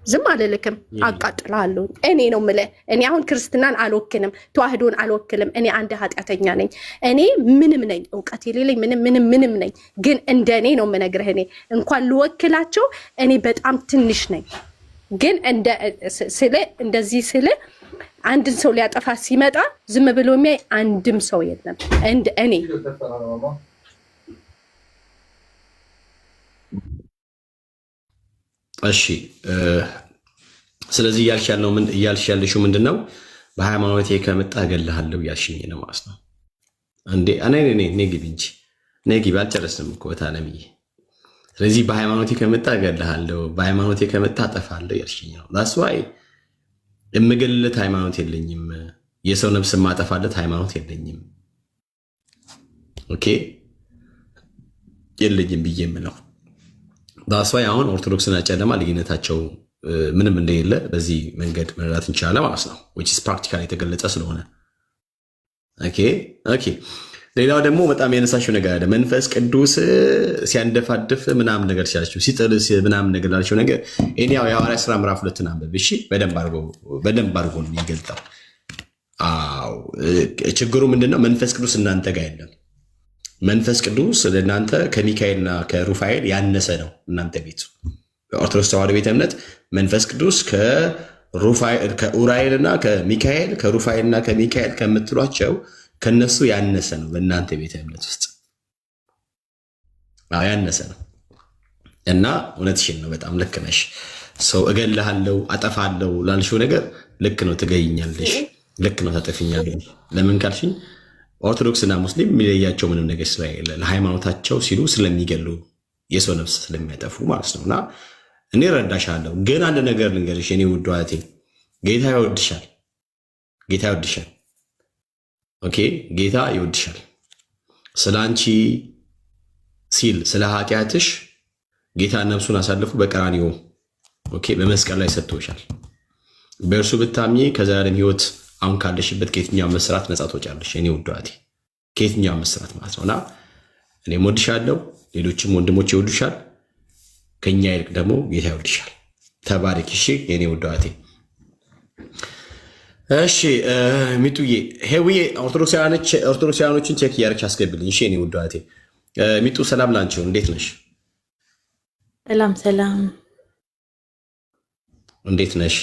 ዝም አልልክም፣ አቃጥላለሁ። እኔ ነው የምልህ። እኔ አሁን ክርስትናን አልወክልም፣ ተዋህዶን አልወክልም። እኔ አንድ ኃጢአተኛ ነኝ። እኔ ምንም ነኝ፣ እውቀት የሌለኝ ምንም ነኝ። ግን እንደ እኔ ነው የምነግርህ። እኔ እንኳን ልወክላቸው እኔ በጣም ትንሽ ነኝ። ግን እንደዚህ ስለ አንድን ሰው ሊያጠፋ ሲመጣ ዝም ብሎ የሚያይ አንድም ሰው የለም እንደ እኔ። እሺ ስለዚህ እያልሽ ያለሽው ምንድን ነው? በሃይማኖቴ ከመጣ እገልሃለሁ እያልሽኝ ነው ማለት ነው እንዴ? እኔ ግቢ እንጂ እኔ ግቢ አልጨረስንም እኮ ታለምዬ። ስለዚህ በሃይማኖቴ ከመጣ እገልሃለሁ፣ በሃይማኖቴ ከመጣ አጠፋለሁ እያልሽኝ ነው። ዳስ ዋይ የምገልለት ሃይማኖት የለኝም፣ የሰው ነፍስ የማጠፋለት ሃይማኖት የለኝም። ኦኬ የለኝም ብዬ የምለው ዳስዋይ አሁን ኦርቶዶክስና ጨለማ ልዩነታቸው ምንም እንደሌለ በዚህ መንገድ መረዳት እንችላለን ማለት ነው። ፕራክቲካል የተገለጸ ስለሆነ ኦኬ። ሌላው ደግሞ በጣም የነሳሽው ነገር አለ። መንፈስ ቅዱስ ሲያንደፋድፍ ምናምን ነገር ሲያላቸው ሲጥል ምናምን ነገር ላቸው ነገር እኔ ያው የሐዋርያት ሥራ ምዕራፍ 2 አንብብ እሺ። በደንብ አድርጎ ነው የሚገልጠው። ችግሩ ምንድነው? መንፈስ ቅዱስ እናንተ ጋር የለም። መንፈስ ቅዱስ ለእናንተ ከሚካኤልና ከሩፋኤል ያነሰ ነው። እናንተ ቤት በኦርቶዶክስ ተዋሕዶ ቤተ እምነት መንፈስ ቅዱስ ከኡራኤልና ከሚካኤል ከሩፋኤልና ከሚካኤል ከምትሏቸው ከነሱ ያነሰ ነው። በእናንተ ቤተ እምነት ውስጥ ያነሰ ነው እና እውነትሽን ነው። በጣም ልክ ነሽ። ሰው እገልሃለሁ አጠፋለሁ ላልሽው ነገር ልክ ነው። ትገይኛለሽ፣ ልክ ነው። ታጠፊኛለሽ። ለምን ካልሽኝ ኦርቶዶክስና ሙስሊም የሚለያቸው ምንም ነገር ስለሌለ ለሃይማኖታቸው ሲሉ ስለሚገሉ የሰው ነፍስ ስለሚያጠፉ ማለት ነው። እና እኔ ረዳሻለሁ። ግን አንድ ነገር ልንገርሽ የኔ ውድ እህቴ፣ ጌታ ይወድሻል። ኦኬ፣ ጌታ ይወድሻል። ስለ አንቺ ሲል ስለ ኃጢአትሽ ጌታ ነፍሱን አሳልፎ በቀራንዮ በመስቀል ላይ ሰጥቶሻል። በእርሱ ብታምኚ ከዘላለም ሕይወት አሁን ካለሽበት ከየትኛው መስራት ነፃ ትወጫለሽ። እኔ ውድ እህቴ ከየትኛው መስራት ማለት ነውና እኔም ወድሻለሁ፣ ሌሎችም ወንድሞች ይወዱሻል። ከኛ ይልቅ ደግሞ ጌታ ይወድሻል። ተባረክ። እሺ የኔ ውድ እህቴ። እሺ ሚጡዬ ሄውዬ ኦርቶዶክሳውያኖችን ቼክ እያደረግሽ አስገብልኝ። እሺ የኔ ውድ እህቴ ሚጡ፣ ሰላም ላንቺ። እንዴት ነሽ? ሰላም። እንዴት ነሽ?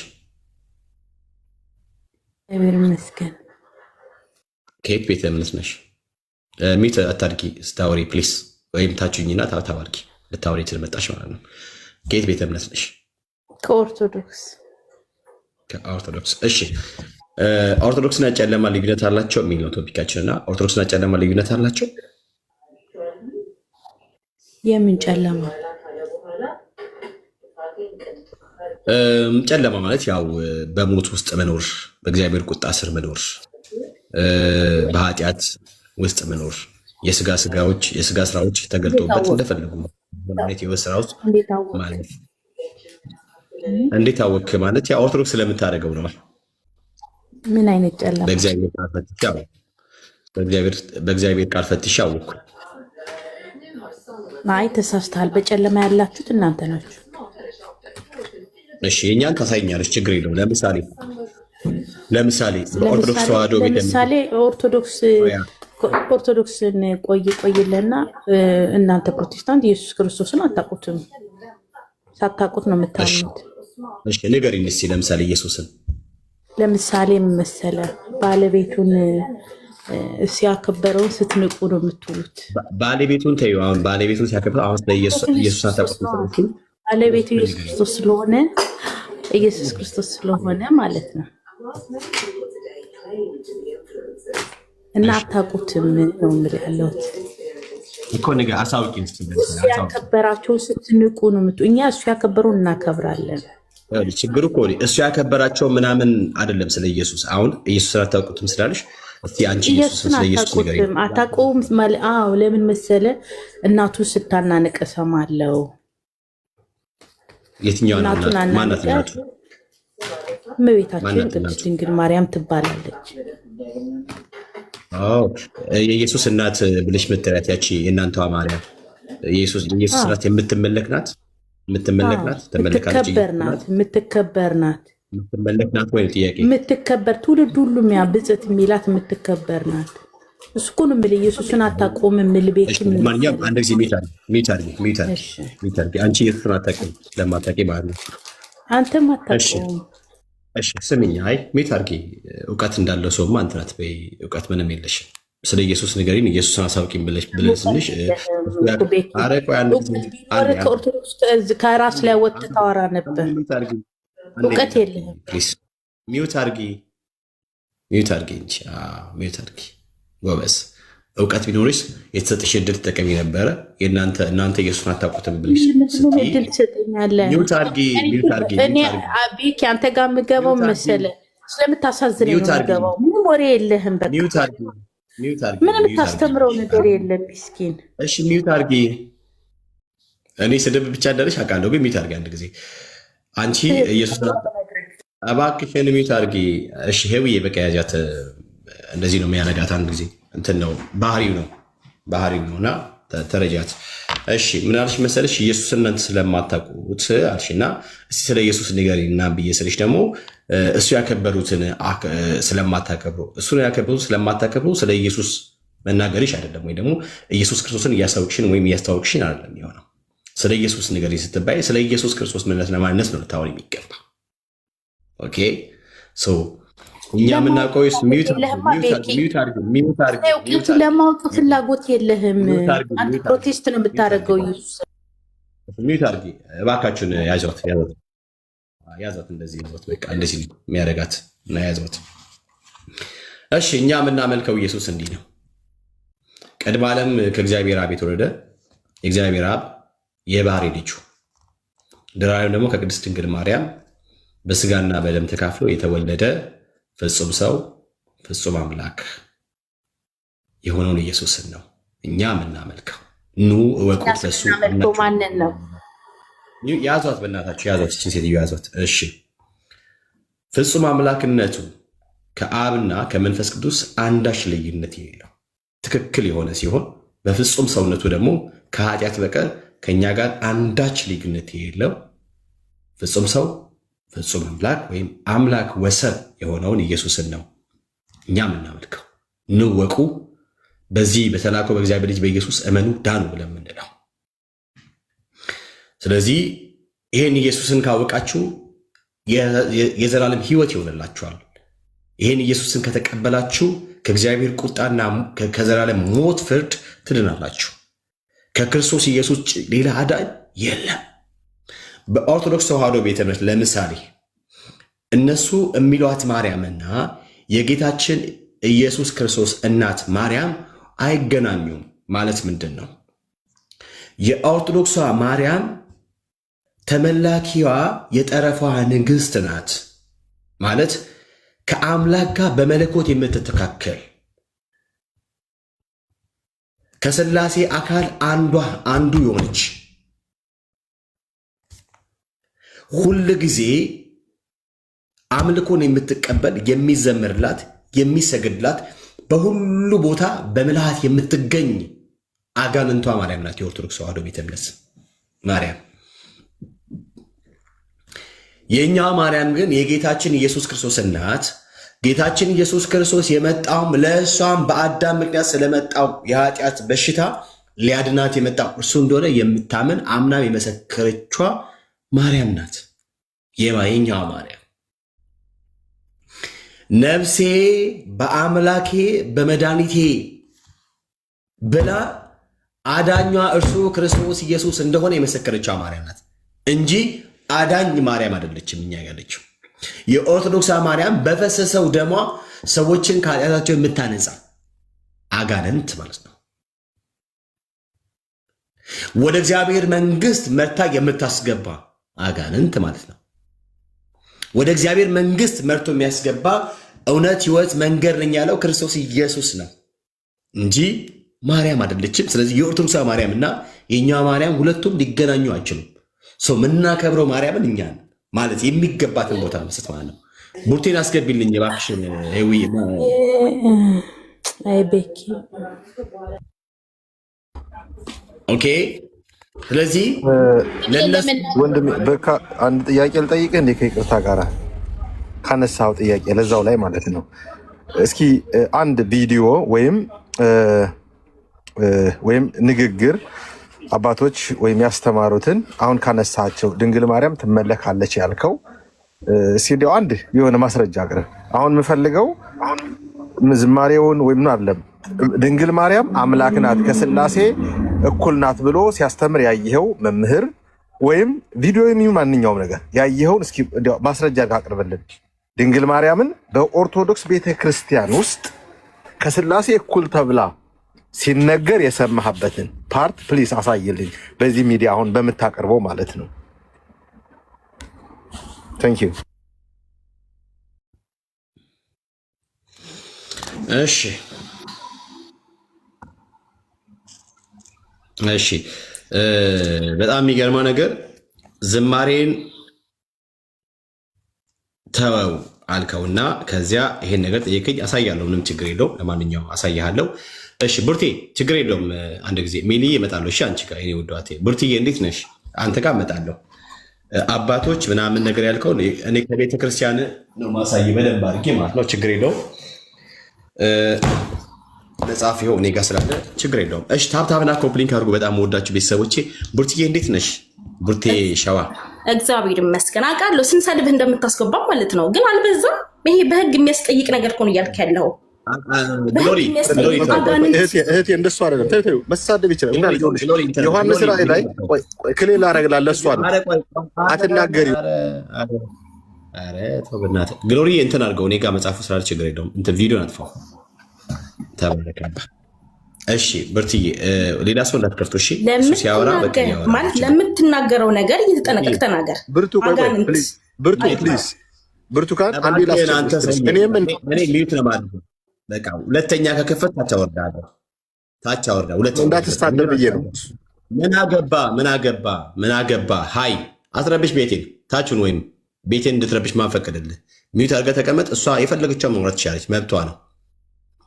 እግዚአብሔር ይመስገን። ከየት ቤተ እምነት ነሽ? ሚት አታርጊ ስታወሪ ፕሊስ፣ ወይም ታችኝና ታባርኪ ልታወሪ ስለመጣሽ ማለት ነው። ከየት ቤተ እምነት ነሽ? ከኦርቶዶክስ። እሺ ኦርቶዶክስና ጨለማ ልዩነት አላቸው የሚል ነው ቶፒካችን እና ኦርቶዶክስና ጨለማ ልዩነት አላቸው። የምን ጨለማ? ጨለማ ማለት ያው በሞት ውስጥ መኖር፣ በእግዚአብሔር ቁጣ ስር መኖር፣ በኃጢአት ውስጥ መኖር፣ የስጋ ስራዎች ተገልጦበት እንደፈለጉ ህይወት ስራ ውስጥ ማለት። እንዴት አወክ ማለት ያ ኦርቶዶክስ ስለምታደርገው ነው። ምን አይነት ጨለማ? በእግዚአብሔር ቃል ፈትሼ አወኩ። አይ ተሳስተሃል። በጨለማ ያላችሁት እናንተ ናችሁ። እሺ የኛን ታሳይኛለች፣ ችግር የለውም። ለምሳሌ በኦርቶዶክስ ተዋህዶ ቤተ ለምሳሌ ኦርቶዶክስን ቆይለና እናንተ ፕሮቴስታንት ኢየሱስ ክርስቶስን አታውቁትም። ሳታውቁት ነው የምታምኑት። እሺ ንገሪኝ እስኪ ለምሳሌ ኢየሱስን ለምሳሌ መሰለ ባለቤቱን ሲያከበረውን ስትንቁ ነው የምትሉት። ባለቤቱን ተይው። አሁን ባለቤቱን ሲያከብር አሁን ስለ ኢየሱስ አታውቁም። ባለቤቱ ኢየሱስ ክርስቶስ ስለሆነ ማለት ነው። እና አታውቁትም ነው የምልህ ያለሁት እኮ ነገር አሳውቂኝ። ያከበራቸው ስትንቁ ነው እኛ እሱ ያከበረውን እናከብራለን። ችግሩ እኮ እሱ ያከበራቸው ምናምን አይደለም። ስለ ኢየሱስ አሁን ኢየሱስን አታውቁትም ስላለሽ እስቲ አንቺ ኢየሱስን ስለ ኢየሱስ ንገሪኝ። አታውቁም? አዎ ለምን መሰለ እናቱን ስታናንቅ እሰማለሁ። የትኛው ማናት እናቱ? እመቤታችን ቅድስት ድንግል ማርያም ትባላለች። የኢየሱስ እናት ብለሽ መጠሪያት ያቺ የእናንተዋ ማርያም የኢየሱስ እናት የምትመለክ ናት። የምትከበር ናት ወይ ጥያቄ? የምትከበር ትውልድ ሁሉም ያ ብጽት የሚላት የምትከበር ናት። እሱ እኮ ነው የምልህ። ኢየሱስን አታውቀውም የምልህ ቤት ማንኛውም አንድ ጊዜ ሚት አድርጊ። አንቺ ኢየሱስን አታውቂም ስለማታውቂ ማለት ነው። አንተም አታውቀውም። እሺ ስሚኝ። አይ ሚት አድርጊ። እውቀት እንዳለው ሰውማ እንትን አትበይ። እውቀት ምንም የለሽም። ስለ ኢየሱስ ንገሪኝ። ኢየሱስን አሳውቂኝ ብለሽ ስንሽ ከኦርቶዶክስ ከራስ ላይ ወጥተህ ታወራ ነበር። እውቀት የለህም። ሚውት አድርጊ እንጂ ሚውት አድርጊ። ጎበዝ። እውቀት ቢኖርሽ የተሰጥሽ እድል ትጠቀሚ ነበረ። እናንተ ኢየሱስን አታውቁትም ብለሽ እድል ትሰጠኛለህ። ሚውት አድርጊ። ቤኪ አንተ ጋር የምገባው መሰለህ ስለምታሳዝነኝ ነው የምገባው። ምንም ወሬ የለህም። በቃ ምንም የምታስተምረው ነገር የለም። ምስኪን። እሺ ሚውት አድርጊ። እኔ ስድብ ብቻ እንዳለሽ አውቃለሁ፣ ግን ሚውት አድርጊ አንድ ጊዜ። አንቺ ኢየሱስ እባክሽን ሚውት አድርጊ። እሺ ሄውዬ በቃ ያዣት። እንደዚህ ነው የሚያረጋት። አንድ ጊዜ እንትን ነው ባህሪው ነው እና ተረጃት። እሺ ምን አልሽ መሰለሽ? ኢየሱስን እናንተ ስለማታውቁት አልሽና እስቲ ስለ ኢየሱስ ንገሪና ብዬ ስልሽ ደግሞ እሱ ያከበሩትን ስለማታከብሩ እሱን ያከበሩት ስለማታከብሩ ስለ ኢየሱስ መናገርሽ አይደለም፣ ወይ ደግሞ ኢየሱስ ክርስቶስን እያሳወቅሽን ወይም እያስተዋወቅሽን አይደለም የሆነው። ስለ ኢየሱስ ንገሪ ስትባይ ስለ ኢየሱስ ክርስቶስ ምንነትና ማንነት ነው ልታወሪ የሚገባ። ኦኬ ሶ እኛ የምናውቀው ለማወቅ ፍላጎት የለህም። አንተ ፕሮቴስት ነው የምታደርገው። ኢየሱስ ሚዩት አድርጊ እባካችሁን። ያዟት እንደዚህ ያዟት። በቃ እንደዚህ ነው የሚያደርጋት እና ያዟት። እሺ እኛ የምናመልከው ኢየሱስ እንዲህ ነው። ቅድመ ዓለም ከእግዚአብሔር አብ የተወለደ የእግዚአብሔር አብ የባህሪ ልጁ ድኅረ ዓለም ደግሞ ከቅድስት ድንግል ማርያም በስጋና በደም ተካፍሎ የተወለደ ፍጹም ሰው ፍጹም አምላክ የሆነውን ኢየሱስን ነው እኛ የምናመልከው። ኑ እወቁት። በሱ ማንን ነው? ያዟት፣ በእናታችሁ ያዟት፣ እችን ሴትዮ ያዟት። እሺ ፍጹም አምላክነቱ ከአብና ከመንፈስ ቅዱስ አንዳች ልዩነት የሌለው ትክክል የሆነ ሲሆን በፍጹም ሰውነቱ ደግሞ ከኃጢአት በቀር ከእኛ ጋር አንዳች ልዩነት የሌለው ፍጹም ሰው ፍጹም አምላክ ወይም አምላክ ወሰን የሆነውን ኢየሱስን ነው እኛ የምናመልከው። ንወቁ፣ በዚህ በተላከው በእግዚአብሔር ልጅ በኢየሱስ እመኑ ዳኑ ብለን የምንለው። ስለዚህ ይሄን ኢየሱስን ካወቃችሁ የዘላለም ሕይወት ይሆንላችኋል። ይሄን ኢየሱስን ከተቀበላችሁ ከእግዚአብሔር ቁጣና ከዘላለም ሞት ፍርድ ትድናላችሁ። ከክርስቶስ ኢየሱስ ሌላ አዳኝ የለም። በኦርቶዶክስ ተዋሕዶ ቤተ እምነት ለምሳሌ እነሱ የሚሏት ማርያምና የጌታችን ኢየሱስ ክርስቶስ እናት ማርያም አይገናኙም። ማለት ምንድን ነው? የኦርቶዶክሷ ማርያም ተመላኪዋ የጠረፏ ንግሥት ናት። ማለት ከአምላክ ጋር በመለኮት የምትተካከል ከሥላሴ አካል አንዱ የሆነች ሁል ጊዜ አምልኮን የምትቀበል የሚዘመርላት የሚሰግድላት በሁሉ ቦታ በምልሃት የምትገኝ አጋንንቷ ማርያም ናት። የኦርቶዶክስ ተዋሕዶ ቤተ እምነት ማርያም። የእኛ ማርያም ግን የጌታችን ኢየሱስ ክርስቶስ እናት፣ ጌታችን ኢየሱስ ክርስቶስ የመጣውም ለእሷም በአዳም ምክንያት ስለመጣው የኃጢአት በሽታ ሊያድናት የመጣው እርሱ እንደሆነ የምታምን አምናም የመሰከረቿ ማርያም ናት። የኛዋ ማርያም ነፍሴ በአምላኬ በመድኃኒቴ ብላ አዳኟ እርሱ ክርስቶስ ኢየሱስ እንደሆነ የመሰከረችው ማርያም ናት እንጂ አዳኝ ማርያም አይደለችም። እኛ ያለችው የኦርቶዶክስ ማርያም በፈሰሰው ደሟ ሰዎችን ከኃጢአታቸው የምታነጻ አጋንንት ማለት ነው። ወደ እግዚአብሔር መንግስት መርታ የምታስገባ አጋንንት ማለት ነው። ወደ እግዚአብሔር መንግስት መርቶ የሚያስገባ እውነት፣ ህይወት፣ መንገድ ነኝ ያለው ክርስቶስ ኢየሱስ ነው እንጂ ማርያም አይደለችም። ስለዚህ የኦርቶዶክስ ማርያም እና የኛ ማርያም ሁለቱም ሊገናኙ አይችሉም። ሰው ምናከብረው ማርያምን እኛ ማለት የሚገባትን ቦታ መስጠት ማለት ነው። ቡርቴን አስገቢልኝ እባክሽን። ሄዊ አይ ቤኪ ኦኬ። ስለዚህ ወንድሜ በቃ አንድ ጥያቄ ልጠይቅህ እንዴ? ከይቅርታ ጋር ካነሳው ጥያቄ ለዛው ላይ ማለት ነው። እስኪ አንድ ቪዲዮ ወይም ንግግር አባቶች ወይም ያስተማሩትን አሁን ካነሳቸው ድንግል ማርያም ትመለካለች ያልከው እስኪ እንዲያው አንድ የሆነ ማስረጃ አቅርብ። አሁን የምፈልገው ዝማሬውን ወይም ነው አይደለም ድንግል ማርያም አምላክ ናት ከስላሴ እኩል ናት ብሎ ሲያስተምር ያየኸው መምህር ወይም ቪዲዮ የሚሆን ማንኛውም ነገር ያየኸውን እስኪ እንዲያው ማስረጃ አቅርብልን። ድንግል ማርያምን በኦርቶዶክስ ቤተክርስቲያን ውስጥ ከስላሴ እኩል ተብላ ሲነገር የሰማህበትን ፓርት ፕሊስ አሳይልኝ፣ በዚህ ሚዲያ አሁን በምታቀርበው ማለት ነው። ታንክ ዩ። እሺ እሺ፣ በጣም የሚገርመው ነገር ዝማሬን ተወው አልከውና ከዚያ ይሄን ነገር ጠየቀኝ። አሳያለሁ፣ ምንም ችግር የለውም። ለማንኛውም አሳያለሁ። እሺ ቡርቴ፣ ችግር የለውም። አንድ ጊዜ ሚሊ እመጣለሁ። እሺ አንቺ ጋር እኔ ወዷቴ ቡርትዬ፣ እንዴት ነሽ? አንተ ጋር እመጣለሁ። አባቶች ምናምን ነገር ያልከው እኔ ከቤተ ክርስቲያን ነው ማሳይ በደንብ አድርጌ ማለት ነው። ችግር የለውም። መጽሐፍ ይኸው እኔ ጋር ስላለ ችግር የለውም። እሺ ታብታብና ኮፕሊንክ አድርጉ። በጣም ወዳችሁ ቤተሰቦቼ። ቡርትዬ እንዴት ነሽ? ቡርቴ ሸዋ እግዚአብሔር ይመስገን። አውቃለሁ ስንሰድብህ እንደምታስገባ ማለት ነው፣ ግን አልበዛም? ይሄ በህግ የሚያስጠይቅ ነገር እኮ ነው እያልክ ያለው። እህቴ እንደሱ አይደለም። መሳደብ ይችላል። ዮሐንስ ራእይ ላይ ክሌል አረግላለ እሷ አትናገሪ። ግሎሪ እንትን አድርገው እኔ ጋር መጽሐፉ ስላለ ችግር የለውም። እንትን ቪዲዮ አጥፋው። ተባረከባ። እሺ ብርትዬ፣ ሌላ ሰው እንዳትከፍቶ። እሺ ሲያወራ ማለት ለምትናገረው ነገር እየተጠነቀቅ ተናገር። ብርቱ ፕሊዝ፣ ብርቱካን አንዴ ላስቸግር። እኔ ሚዩት ነው ማለት ነው። በቃ ሁለተኛ ከከፈት ታች አወርዳለሁ። ሁለተኛ እንዳትስታደብ ብዬ ነው። ምን አገባ? ሀይ አትረብሽ ቤቴን፣ ታችን ወይም ቤቴን እንድትረብሽ ማንፈቀድልህ። ሚዩት አድርገህ ተቀመጥ። እሷ የፈለገችውን ማውራት ትችላለች፣ መብቷ ነው።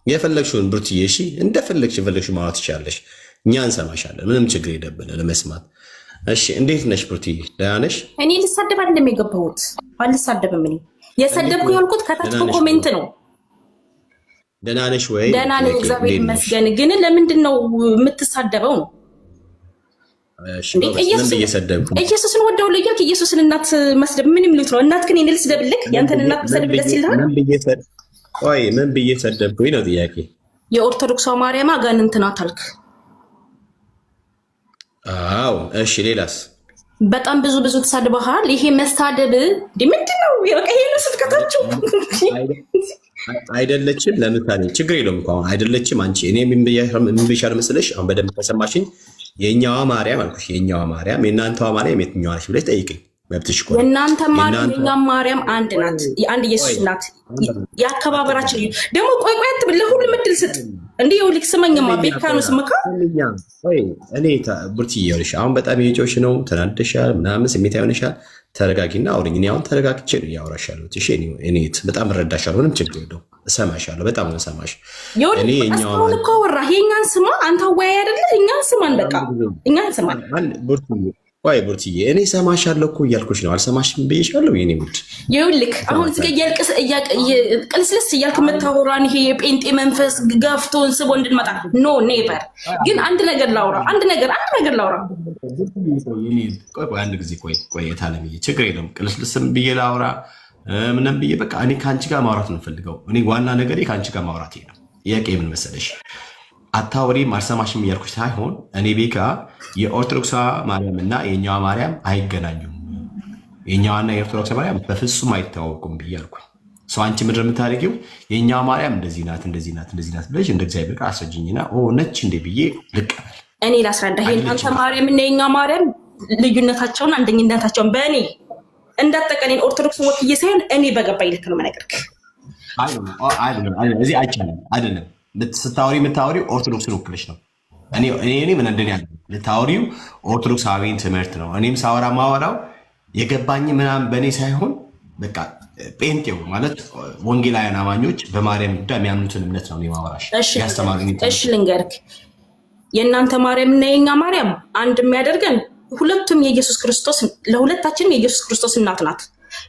የፈለግሽውን ብርትዬ፣ እሺ እንደፈለግሽ የፈለግሽውን ማውራት ትችላለች። እኛ እንሰማሻለን፣ ምንም ችግር የለብን ለመስማት። እሺ እንዴት ነሽ ብርትዬ? ደህና ነሽ? እኔ ልሳደብ አይደለም የገባሁት፣ አልሳደብም። እኔ የሰደብኩ ያልኩት ከታች ኮሜንት ነው። ደህና ነሽ ወይ? ደህና ነኝ እግዚአብሔር ይመስገን። ግን ለምንድን ነው የምትሳደበው ነው? ኢየሱስን ወደዋለሁ እያልክ ኢየሱስን እናት መስደብ ምን የሚሉት ነው? እናት ግን የኔ ልስደብልክ? ያንተን እናት መስደብ ደስ ይልሃል? ቆይ ምን ብዬ ሰደብኩኝ ነው ጥያቄ። የኦርቶዶክሷ ማርያም አጋንንት ናት አልክ። አዎ እሺ፣ ሌላስ? በጣም ብዙ ተሳድበሃል። ይሄ መሳደብ ምንድን ነው? በቃ ይሄ ነው ስትከታችሁ አይደለችም። ለምሳሌ ችግር የለውም እኮ አሁን አይደለችም። አንቺ እኔ ምን ብሻል መስለሽ? አሁን በደንብ ከሰማሽኝ የኛዋ ማርያም አልኩሽ። የኛዋ ማርያም የእናንተዋ ማርያም የትኛዋ ነች ብለሽ ጠይቅኝ። መብትሽ እኮ የእናንተ ማርያም የኛም ማርያም አንድ ናት። አንድ ኢየሱስ ናት። የአከባበራችን ልዩ ደግሞ ቆይ አትብል፣ ለሁሉም እድል ስጥ። እንዲህ ይኸውልህ ስመኝማ ቤካኑ ስምካ እኔ ቡርትዬ ይኸውልሽ አሁን በጣም የጮሽ ነው፣ ተናደሻል፣ ምናምን ስሜታዊ ሆነሻል። ተረጋጊና አውሪኝ። እኔ አሁን ተረጋግቼ ነው እያወራሻለሁ። እሺ እኔ በጣም እረዳሻለሁ። ምንም ችግር የለውም። እሰማሻለሁ። በጣም ነው እሰማሽ። እኔ የኛውን እኮ አወራህ። የኛን ስማ አንተ አወያይ አይደለህ? እኛን ስማን፣ በቃ እኛን ስማን። ቆይ ቡርትዬ እኔ ሰማሻለሁ እኮ እያልኩሽ ነው። አልሰማሽም ብዬሻለሁ የኔ ውድ። ይኸውልህ አሁን እዚህ ጋር ቅልስልስ እያልክ የምታወራን ይሄ የጴንጤ መንፈስ ገፍቶን ስቦ እንድንመጣ ኖ ኔቨር። ግን አንድ ነገር ላውራ፣ አንድ ነገር ላውራ። ቆይ አንድ ጊዜ ቆይ የታለምዬ ችግር የለም። ቅልስልስም ብዬ ላውራ ምንም ብዬ በቃ እኔ ከአንቺ ጋር ማውራት ነው የምፈልገው። እኔ ዋና ነገር ከአንቺ ጋር ማውራት ነው። ጥያቄ ምን መሰለሽ? አታወሪም አልሰማሽም እያልኩሽ ሳይሆን እኔ ቤካ የኦርቶዶክሷ ማርያም እና የኛዋ ማርያም አይገናኙም፣ የኛዋና የኦርቶዶክስ ማርያም በፍጹም አይታወቁም ብያልኩኝ። ሰው አንቺ ምድር የምታደርጊው የኛዋ ማርያም እንደዚህ ናት ብለሽ እንደ እግዚአብሔር ቃል አስረጅኝና ነች እንደ ብዬ ልቀበል። እኔ ላስረዳ። የእናንተ ማርያም እና የኛ ማርያም ልዩነታቸውን አንደኝነታቸውን በእኔ እንዳጠቀኔን ኦርቶዶክስ ወክዬ ሳይሆን እኔ በገባኝ ልክ ነው መነገርክ። እዚህ አይደለም ስታወሪ የምታወሪው ኦርቶዶክስን ወክለሽ ነው። እኔ ምን እንደኔ ያለ ልታወሪው ኦርቶዶክሳዊን ትምህርት ነው። እኔም ሳወራ ማወራው የገባኝ ምናምን በእኔ ሳይሆን በቃ ጴንጤው ማለት ወንጌላውያን አማኞች በማርያም ጉዳይ የሚያምኑትን እምነት ነው ማወራሽ ያስተማሩኝ። እሺ ልንገርክ፣ የእናንተ ማርያም እና የኛ ማርያም አንድ የሚያደርገን ሁለቱም የኢየሱስ ክርስቶስ ለሁለታችንም የኢየሱስ ክርስቶስ እናት ናት።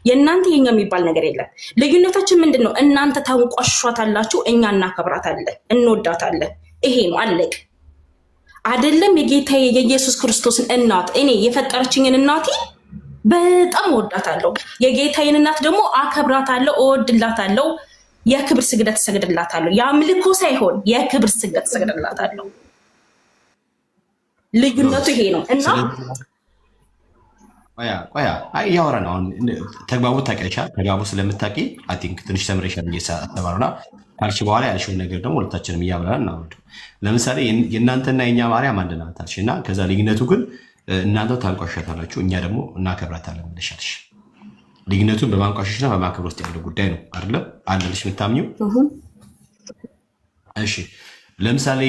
የእናንተ የኛ የሚባል ነገር የለም። ልዩነታችን ምንድን ነው? እናንተ ታንቋሿታላችሁ፣ እኛ እናከብራታለን፣ እንወዳታለን። ይሄ ነው አለቅ። አይደለም የጌታዬ የኢየሱስ ክርስቶስን እናት እኔ የፈጠረችኝን እናቴ በጣም እወዳታለሁ። የጌታዬን እናት ደግሞ አከብራታለሁ፣ እወድላታለሁ። የክብር ስግደት እሰግድላታለሁ። የአምልኮ ሳይሆን የክብር ስግደት እሰግድላታለሁ። ልዩነቱ ይሄ ነው እና ቆያ እያወራ ነው። አሁን ተግባቡ ታውቂያለሽ። ተግባቡ ስለምታውቂ አይ ቲንክ ትንሽ ተምረሻል እየተባሉና ካልሽ በኋላ ያልሽውን ነገር ደግሞ ሁለታችንም እያብራን እናወርድ። ለምሳሌ የእናንተና የኛ ማርያም አንድ ናት አልሽ እና ከዛ ልዩነቱ ግን እናንተ ታንቋሻታላችሁ፣ እኛ ደግሞ እናከብራታለን ብለሻልሽ። ልዩነቱን በማንቋሻሽና በማክበር ውስጥ ያለው ጉዳይ ነው አይደለም አለልሽ የምታምኚው። እሺ ለምሳሌ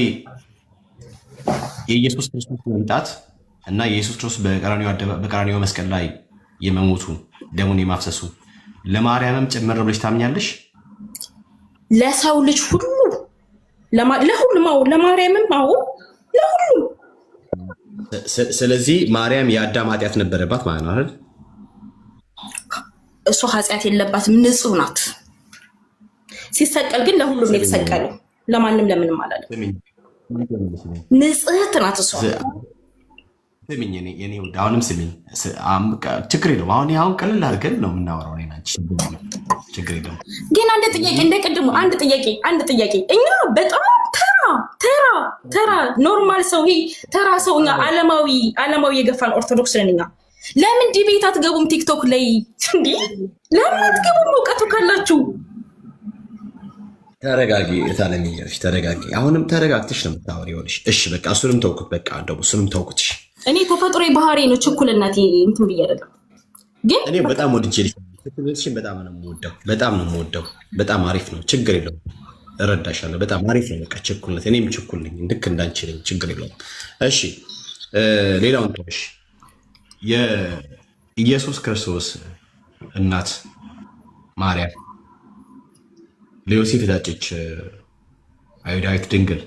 የኢየሱስ ክርስቶስ መምጣት እና የኢየሱስ ክርስቶስ በቀራንዮ መስቀል ላይ የመሞቱ ደሙን የማፍሰሱ ለማርያምም ጭምር ብለሽ ታምኛለሽ? ለሰው ልጅ ሁሉ ለሁሉም፣ ለማርያምም፣ ለሁሉም። ስለዚህ ማርያም የአዳም ኃጢአት ነበረባት ማለት ነው አይደል? እሷ ኃጢአት የለባትም፣ ንጹህ ናት። ሲሰቀል ግን ለሁሉም ነው የተሰቀለው፣ ለማንም ለምንም አላለም። ንጽህት ናት እሷ። ስሚኝ የኔ ውድ አሁንም ስሚኝ፣ ችግር የለውም። አሁን ቀለል አድርገን ነው የምናወራው። ችግር የለውም። ግን አንድ ጥያቄ እንደቅድሙ አንድ ጥያቄ እኛ በጣም ተራ ኖርማል ሰው ተራ ሰው እኛ ዓለማዊ የገፋን ኦርቶዶክስ ነን እኛ። ለምን ዲቤት አትገቡም? ቲክቶክ ላይ እንዲ ለምን አትገቡም? እውቀቱ ካላችሁ ተረጋጊ። እታለሚያሽ ተረጋጊ። አሁንም ተረጋግተሽ ነው የምታወሪ ይሆንሽ። እሺ በቃ እሱንም ተውኩት። በቃ እንደው እሱንም ተውኩትሽ። እኔ ተፈጥሮ ባህሪ ነው ችኩልነት እንትን ብዬ አይደለም። ግን እኔ በጣም ወድጄልሽ በጣም ነው የምወደው። በጣም አሪፍ ነው። ችግር የለውም። እረዳሻለሁ። በጣም አሪፍ ነው። በቃ ችኩልነት እኔም ችኩል ነኝ። ልክ እንዳንቺ ነኝ። ችግር የለውም። እሺ ሌላውን ተውሽ። የኢየሱስ ክርስቶስ እናት ማርያም ለዮሴፍ የታጨች አይሁዳዊት ድንግል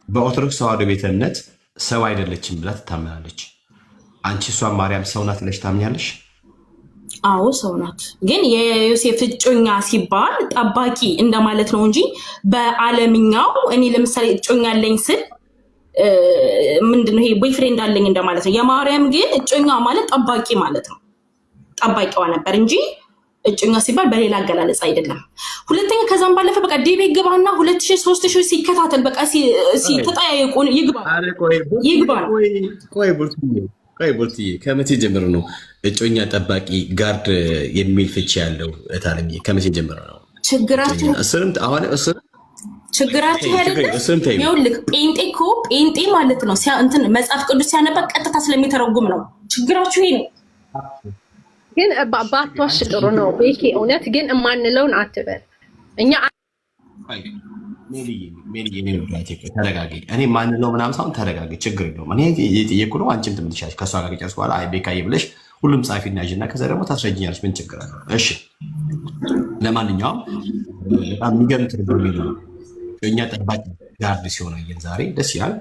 በኦርቶዶክስ ተዋሕዶ ቤተ እምነት ሰው አይደለችም ብላ ትታመናለች። አንቺ እሷን ማርያም ሰው ናት ብለሽ ታምኛለሽ? አዎ ሰው ናት። ግን የዮሴፍ እጮኛ ሲባል ጠባቂ እንደማለት ነው እንጂ በዓለምኛው እኔ ለምሳሌ እጮኛ አለኝ ስል ምንድነው ይሄ ቦይፍሬንድ አለኝ እንደማለት ነው። የማርያም ግን እጮኛ ማለት ጠባቂ ማለት ነው። ጠባቂዋ ነበር እንጂ እጮኛ ሲባል በሌላ አገላለጽ አይደለም። ሁለተኛ ከዛም ባለፈ በቃ ዲቤ ግባና 2000 3000 ሲከታተል በቃ ተጠያየቁ ይግባ። ቆይ ቡርትዬ ከመቼ ጀምሮ ነው እጮኛ ጠባቂ ጋርድ የሚል ፍቺ ያለው? እታለሚ ከመቼ ጀምሮ ነው ችግራችሁ? ችግራችሁ አይደለም። ይኸውልህ ጴንጤ ማለት ነው እንትን መጽሐፍ ቅዱስ ሲያነባ ቀጥታ ስለሚተረጉም ነው። ችግራችሁ ይሄ ነው። ግን ባትዋሽ ጥሩ ነው ቤኪ። እውነት ግን የማንለውን አትበል። እኛ ተረጋጊ። እኔ ማንለው ምናምን ሳይሆን ተረጋጊ። ችግር የለውም። እኔ የጠየኩ ነው። አንቺም ትምልሻለሽ። ከእሷ ጋር ጨርስ በኋላ አይ ቤካዬ ብለሽ ሁሉም ጻፊ እና ያዥና ከዛ ደግሞ ታስረጅኛለሽ። ምን ችግር አለው? እሺ ለማንኛውም በጣም የሚገርም ትርጉም ነው። እኛ ጠባቂ ጋርድ ሲሆን አየን ዛሬ ደስ ይላል።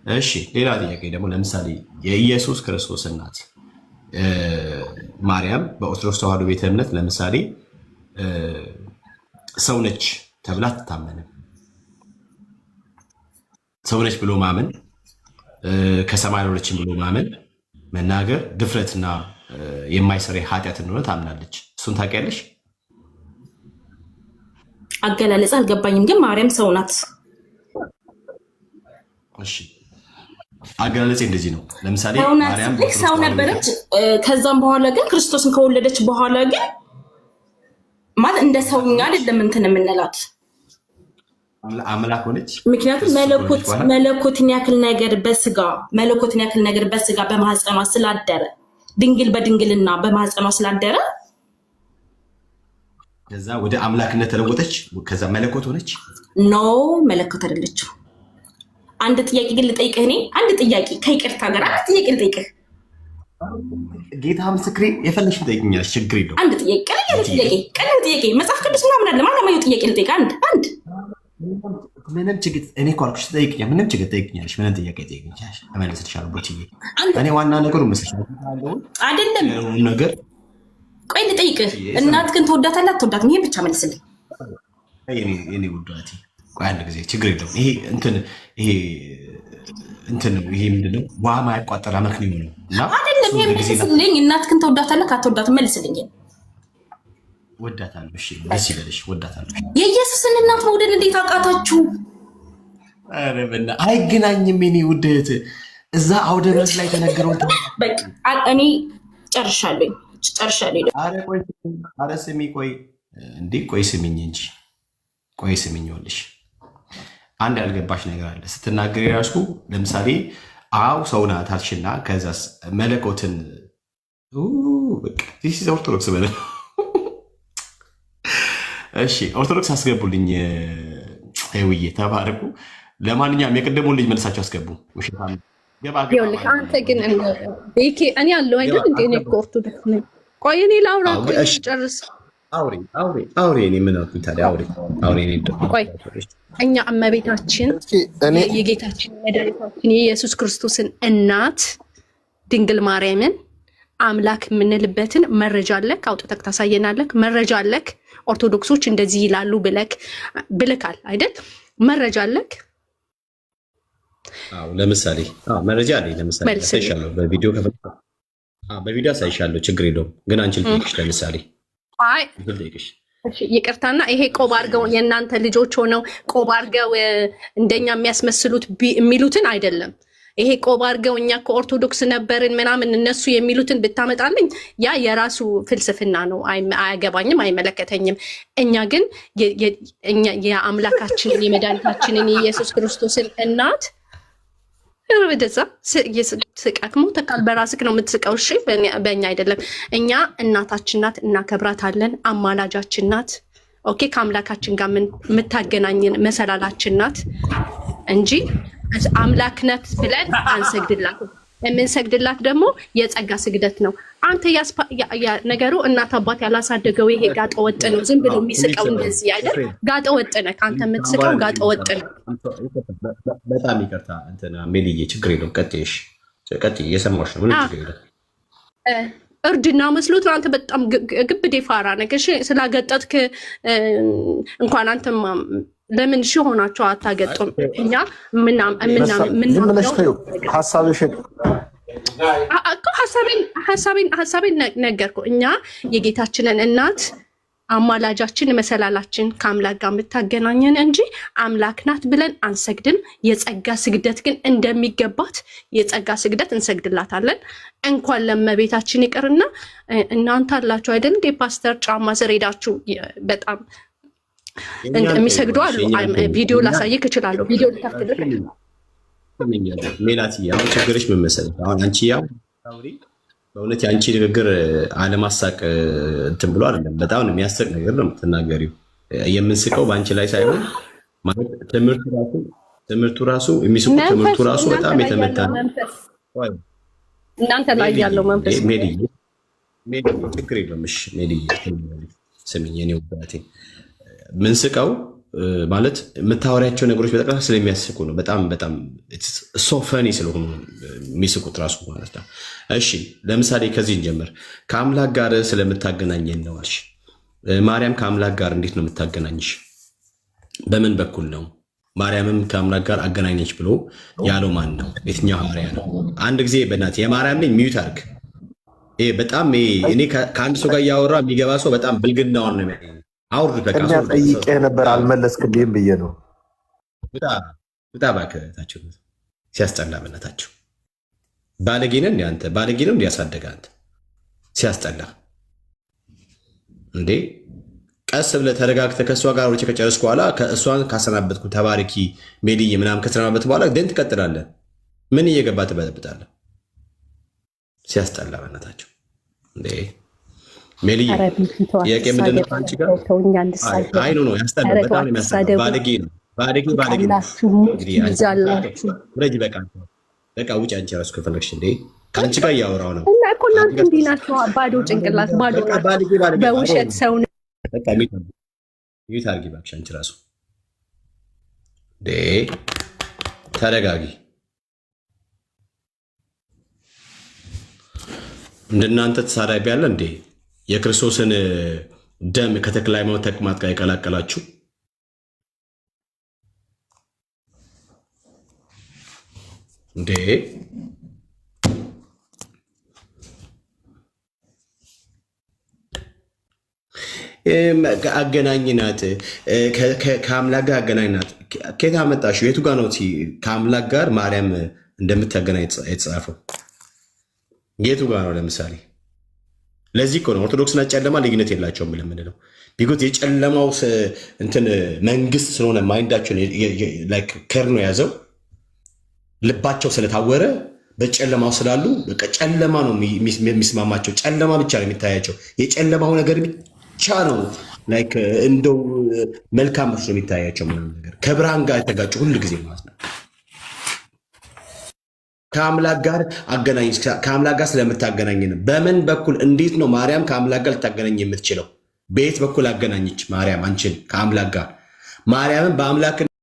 እሺ ሌላ ጥያቄ ደግሞ ለምሳሌ የኢየሱስ ክርስቶስ እናት ማርያም በኦርቶዶክስ ተዋሕዶ ቤተ እምነት ለምሳሌ ሰው ነች ተብላ አትታመንም። ሰው ነች ብሎ ማመን ከሰማይ ወረደችን ብሎ ማመን መናገር ድፍረትና የማይሰራ ኃጢአት እንደሆነ ታምናለች። እሱን ታውቂያለሽ? አገላለጽ አልገባኝም፣ ግን ማርያም ሰው ናት። እሺ አገላለጽ እንደዚህ ነው። ለምሳሌ ማርያም ሰው ነበረች። ከዛም በኋላ ግን ክርስቶስን ከወለደች በኋላ ግን ማለት እንደ ሰውኛ አይደለም እንትን የምንላት አምላክ ሆነች። ምክንያቱም መለኮትን ያክል ነገር በስጋ በማህፀኗ ስላደረ ድንግል በድንግልና በማህፀኗ ስላደረ ከዛ ወደ አምላክነት ተለወጠች። ከዛ መለኮት ሆነች። ኖ መለኮት አይደለችም። አንድ ጥያቄ ግን ልጠይቅህ። እኔ አንድ ጥያቄ ከይቅርታ ጋር አንድ ጥያቄ ልጠይቅህ። ጌታ ምስክሬ የፈለግሽውን ጠይቅኛለሽ፣ ችግር የለውም። አንድ ጥያቄ ቀለል ጥያቄ መጽሐፍ ቅዱስ ምናምን አለ ማለማየው ጥያቄ ልጠይቅህ። አንድ ምንም ችግር እኔ እኮ አልኩሽ ትጠይቅኛለሽ። ምንም ችግር ጠይቅኛለሽ። ምንም ጥያቄ ጠይቅኛለሽ፣ እመልስልሻለሁ። ቦችዬ እኔ ዋና ነገሩ መስልሻለሁ አይደለም ነገር። ቆይ ልጠይቅህ፣ እናትህን ትወዳታለህ አትወዳትም? ይሄን ብቻ መልስልኝ። የኔ ውዳቴ ቆይ አንድ ጊዜ ችግር የለውም። ይሄ ምንድነው? ውሃ ማያቋጠር አመክንዮ ነው እና አይደለም። ይሄን መልስልኝ። እናትህን ትወዳታለህ አትወዳትም? መልስልኝ። ወዳታለሁ። እሺ ደስ ይበልሽ። ወዳታለሁ። የኢየሱስን እናት መውደድ እንዴት አቃታችሁ? ኧረ በእናትህ አይገናኝም። የኔ ውድ እህት እዛ አውደ ምሕረት ላይ ተነገረው። በቃ እኔ ጨርሻለሁ። ኧረ ስሚ፣ ቆይ እንዴ፣ ቆይ ስሚኝ እንጂ ቆይ ስሚኝ። ይኸውልሽ አንድ ያልገባሽ ነገር አለ ስትናገሪ ራሱ። ለምሳሌ አው ሰው ናት አልሽና ከዛስ መለኮትን ኦርቶዶክስ በለ። እሺ ኦርቶዶክስ አስገቡልኝ። ውዬ ተባረኩ። ለማንኛውም የቅድሙን ልጅ መልሳቸው አስገቡ። አንተ ግን እኔ ያለው አይደል እንደ እኔ እኮ ኦርቶዶክስ ነኝ። ቆይ እኔ ላውራ ጨርስ። አውሬ እኔ ምን አልኩኝ ታዲያ? አውሬ ቆይ እኛ እመቤታችን የጌታችን መድኃኒታችን የኢየሱስ ክርስቶስን እናት ድንግል ማርያምን አምላክ የምንልበትን መረጃ አለክ? አውጥተክ ታሳየናለክ? መረጃ አለክ? ኦርቶዶክሶች እንደዚህ ይላሉ ብለካል አይደል? መረጃ አለክ? ለምሳሌ መረጃ አለኝ። ለምሳሌ አሳይሻለሁ፣ በቪዲዮ አሳይሻለሁ። ችግር የለውም። ግን አንቺ ልጠይቅሽ ለምሳሌ ይቅርታና ይሄ ቆብ አድርገው የእናንተ ልጆች ሆነው ቆብ አድርገው እንደኛ የሚያስመስሉት የሚሉትን አይደለም። ይሄ ቆብ አድርገው እኛ ከኦርቶዶክስ ነበርን ምናምን እነሱ የሚሉትን ብታመጣልኝ ያ የራሱ ፍልስፍና ነው። አያገባኝም፣ አይመለከተኝም። እኛ ግን የአምላካችንን የመድኃኒታችንን የኢየሱስ ክርስቶስን እናት ወደዛ ስቃክ ሞተካል። በራስክ ነው የምትስቀው። እሺ በእኛ አይደለም። እኛ እናታችን ናት፣ እናከብራታለን። አማላጃችን ናት። ኦኬ ከአምላካችን ጋር የምታገናኝን መሰላላችን ናት እንጂ አምላክ ናት ብለን አንሰግድላትም። የምንሰግድላት ደግሞ የጸጋ ስግደት ነው። አንተ ነገሩ እናት አባት ያላሳደገው ይሄ ጋጠ ወጥ ነው። ዝም ብሎ የሚስቀው እንደዚህ አይደል? ጋጠ ወጥ ነህ አንተ፣ የምትስቀው ጋጠ ወጥ ነው። በጣም ይቅርታ እንትና ሜልዬ፣ ችግር የለውም። ቀጥይ፣ እየሰማሁሽ ነው። ምንም ችግር የለም። እርድና መስሎት አንተ በጣም ግብዴ ፋራ ነህ። እሺ ስላገጠጥክ እንኳን አንተ ለምን ሺ ሆናቸው አታገጡም? እኛ ሀሳቤን ነገርኩ። እኛ የጌታችንን እናት አማላጃችን መሰላላችን ከአምላክ ጋር የምታገናኘን እንጂ አምላክ ናት ብለን አንሰግድም። የጸጋ ስግደት ግን እንደሚገባት የጸጋ ስግደት እንሰግድላታለን። እንኳን ለመቤታችን ይቅርና እናንተ አላችሁ አይደል እንደ ፓስተር ጫማ ስር ሄዳችሁ በጣም የሚሰግዱ አሉ። ቪዲዮ ላሳይክ እችላለሁ። ቪዲዮ ልታፍትልክ ሜላትዬ፣ አሁን ችግርሽ ምን መሰለሽ? አሁን አንቺ ያው በእውነት የአንቺ ንግግር አለማሳቅ እንትን ብሎ አይደለም። በጣም የሚያስቅ ነገር ነው የምትናገሪው። የምንስቀው በአንቺ ላይ ሳይሆን ማለት ትምህርቱ ራሱ የሚስቁ ትምህርቱ ራሱ በጣም የተመታ እናንተ ላይ ያለው መንፈስ ሜልዬ፣ ችግር የለውም። እሺ ሜልዬ ስሚኝ፣ የኔ ውባቴ ምንስቀው ማለት የምታወሪያቸው ነገሮች በጠቅላላ ስለሚያስቁ ነው። በጣም ሶፈኒ ስለሆኑ የሚስቁት ራሱ ማለት ነው። እሺ ለምሳሌ ከዚህ እንጀምር። ከአምላክ ጋር ስለምታገናኘን ነው አልሽ። ማርያም ከአምላክ ጋር እንዴት ነው የምታገናኝሽ? በምን በኩል ነው? ማርያምም ከአምላክ ጋር አገናኘች ብሎ ያለው ማን ነው? የትኛው ሐዋርያ ነው? አንድ ጊዜ በእናትህ የማርያም ነኝ ሚዩት አድርግ። በጣም እኔ ከአንድ ሰው ጋር እያወራ የሚገባ ሰው በጣም ብልግናውን ነው የሚያገኝ። አውርድ በቃ ጠይቄህ ነበር አልመለስክልኝም ብዬ ነው። በጣም ባከታቸው ሲያስጠላ በእናታቸው ባለጌ ነህ እንደ አንተ ባለጌ ነው እንዲያሳደገ አንተ ሲያስጠላ እንዴ። ቀስ ብለህ ተረጋግተህ ከእሷ ጋር ወጭ ከጨረስኩ በኋላ ከእሷን ካሰናበትኩ ተባረኪ ሜልዬ ምናምን ከሰናበት በኋላ ደን ትቀጥላለህ። ምን እየገባ ትበጠብጣለህ? ሲያስጠላ በእናታቸው እንዴ። ሜልዬ ጥያቄ ምንድን ነው? አንቺ ጋር አይ ነው ያስጠላ፣ በጣም የሚያስጠላ ባለጌ ነው። ባለጌ ረጅ በቃ ውጭ አንቺ ራሱ ከፈለግሽ እንዴ ከአንቺ ጋር እያወራው ነው እና እኮ እናንተ እንዲህ ናቸው። ባዶ ጭንቅላት ባዶ በውሸት ሰው ሚዩት አድርጊ እባክሽ። አንቺ ራሱ ተረጋጊ። እንደናንተ ተሳዳቢ ያለ እንዴ? የክርስቶስን ደም ከተክለ ሃይማኖት ተቅማጥ ጋር የቀላቀላችሁ እንዴ? አገናኝናት ከአምላክ ጋር አገናኝናት። ከየት አመጣሽው? የቱ ጋር ነው ከአምላክ ጋር ማርያም እንደምታገናኝ የተጻፈው? የቱ ጋር ነው? ለምሳሌ ለዚህ እኮ ነው ኦርቶዶክስና ጨለማ ልዩነት የላቸውም ብለን የምንለው። ቢኮዝ የጨለማው እንትን መንግስት ስለሆነ ማይንዳቸውን ከር ነው የያዘው። ልባቸው ስለታወረ በጨለማው ስላሉ በቃ ጨለማ ነው የሚስማማቸው። ጨለማ ብቻ ነው የሚታያቸው። የጨለማው ነገር ብቻ ነው እንደው መልካም መስሎ የሚታያቸው ምናምን ነገር ከብርሃን ጋር የተጋጩ ሁሉ ጊዜ ማለት ነው። ከአምላክ ጋር አገናኝ። ከአምላክ ጋር ስለምታገናኝ ነው። በምን በኩል እንዴት ነው ማርያም ከአምላክ ጋር ልታገናኝ የምትችለው? በየት በኩል አገናኘች ማርያም አንቺን ከአምላክ ጋር? ማርያምን በአምላክ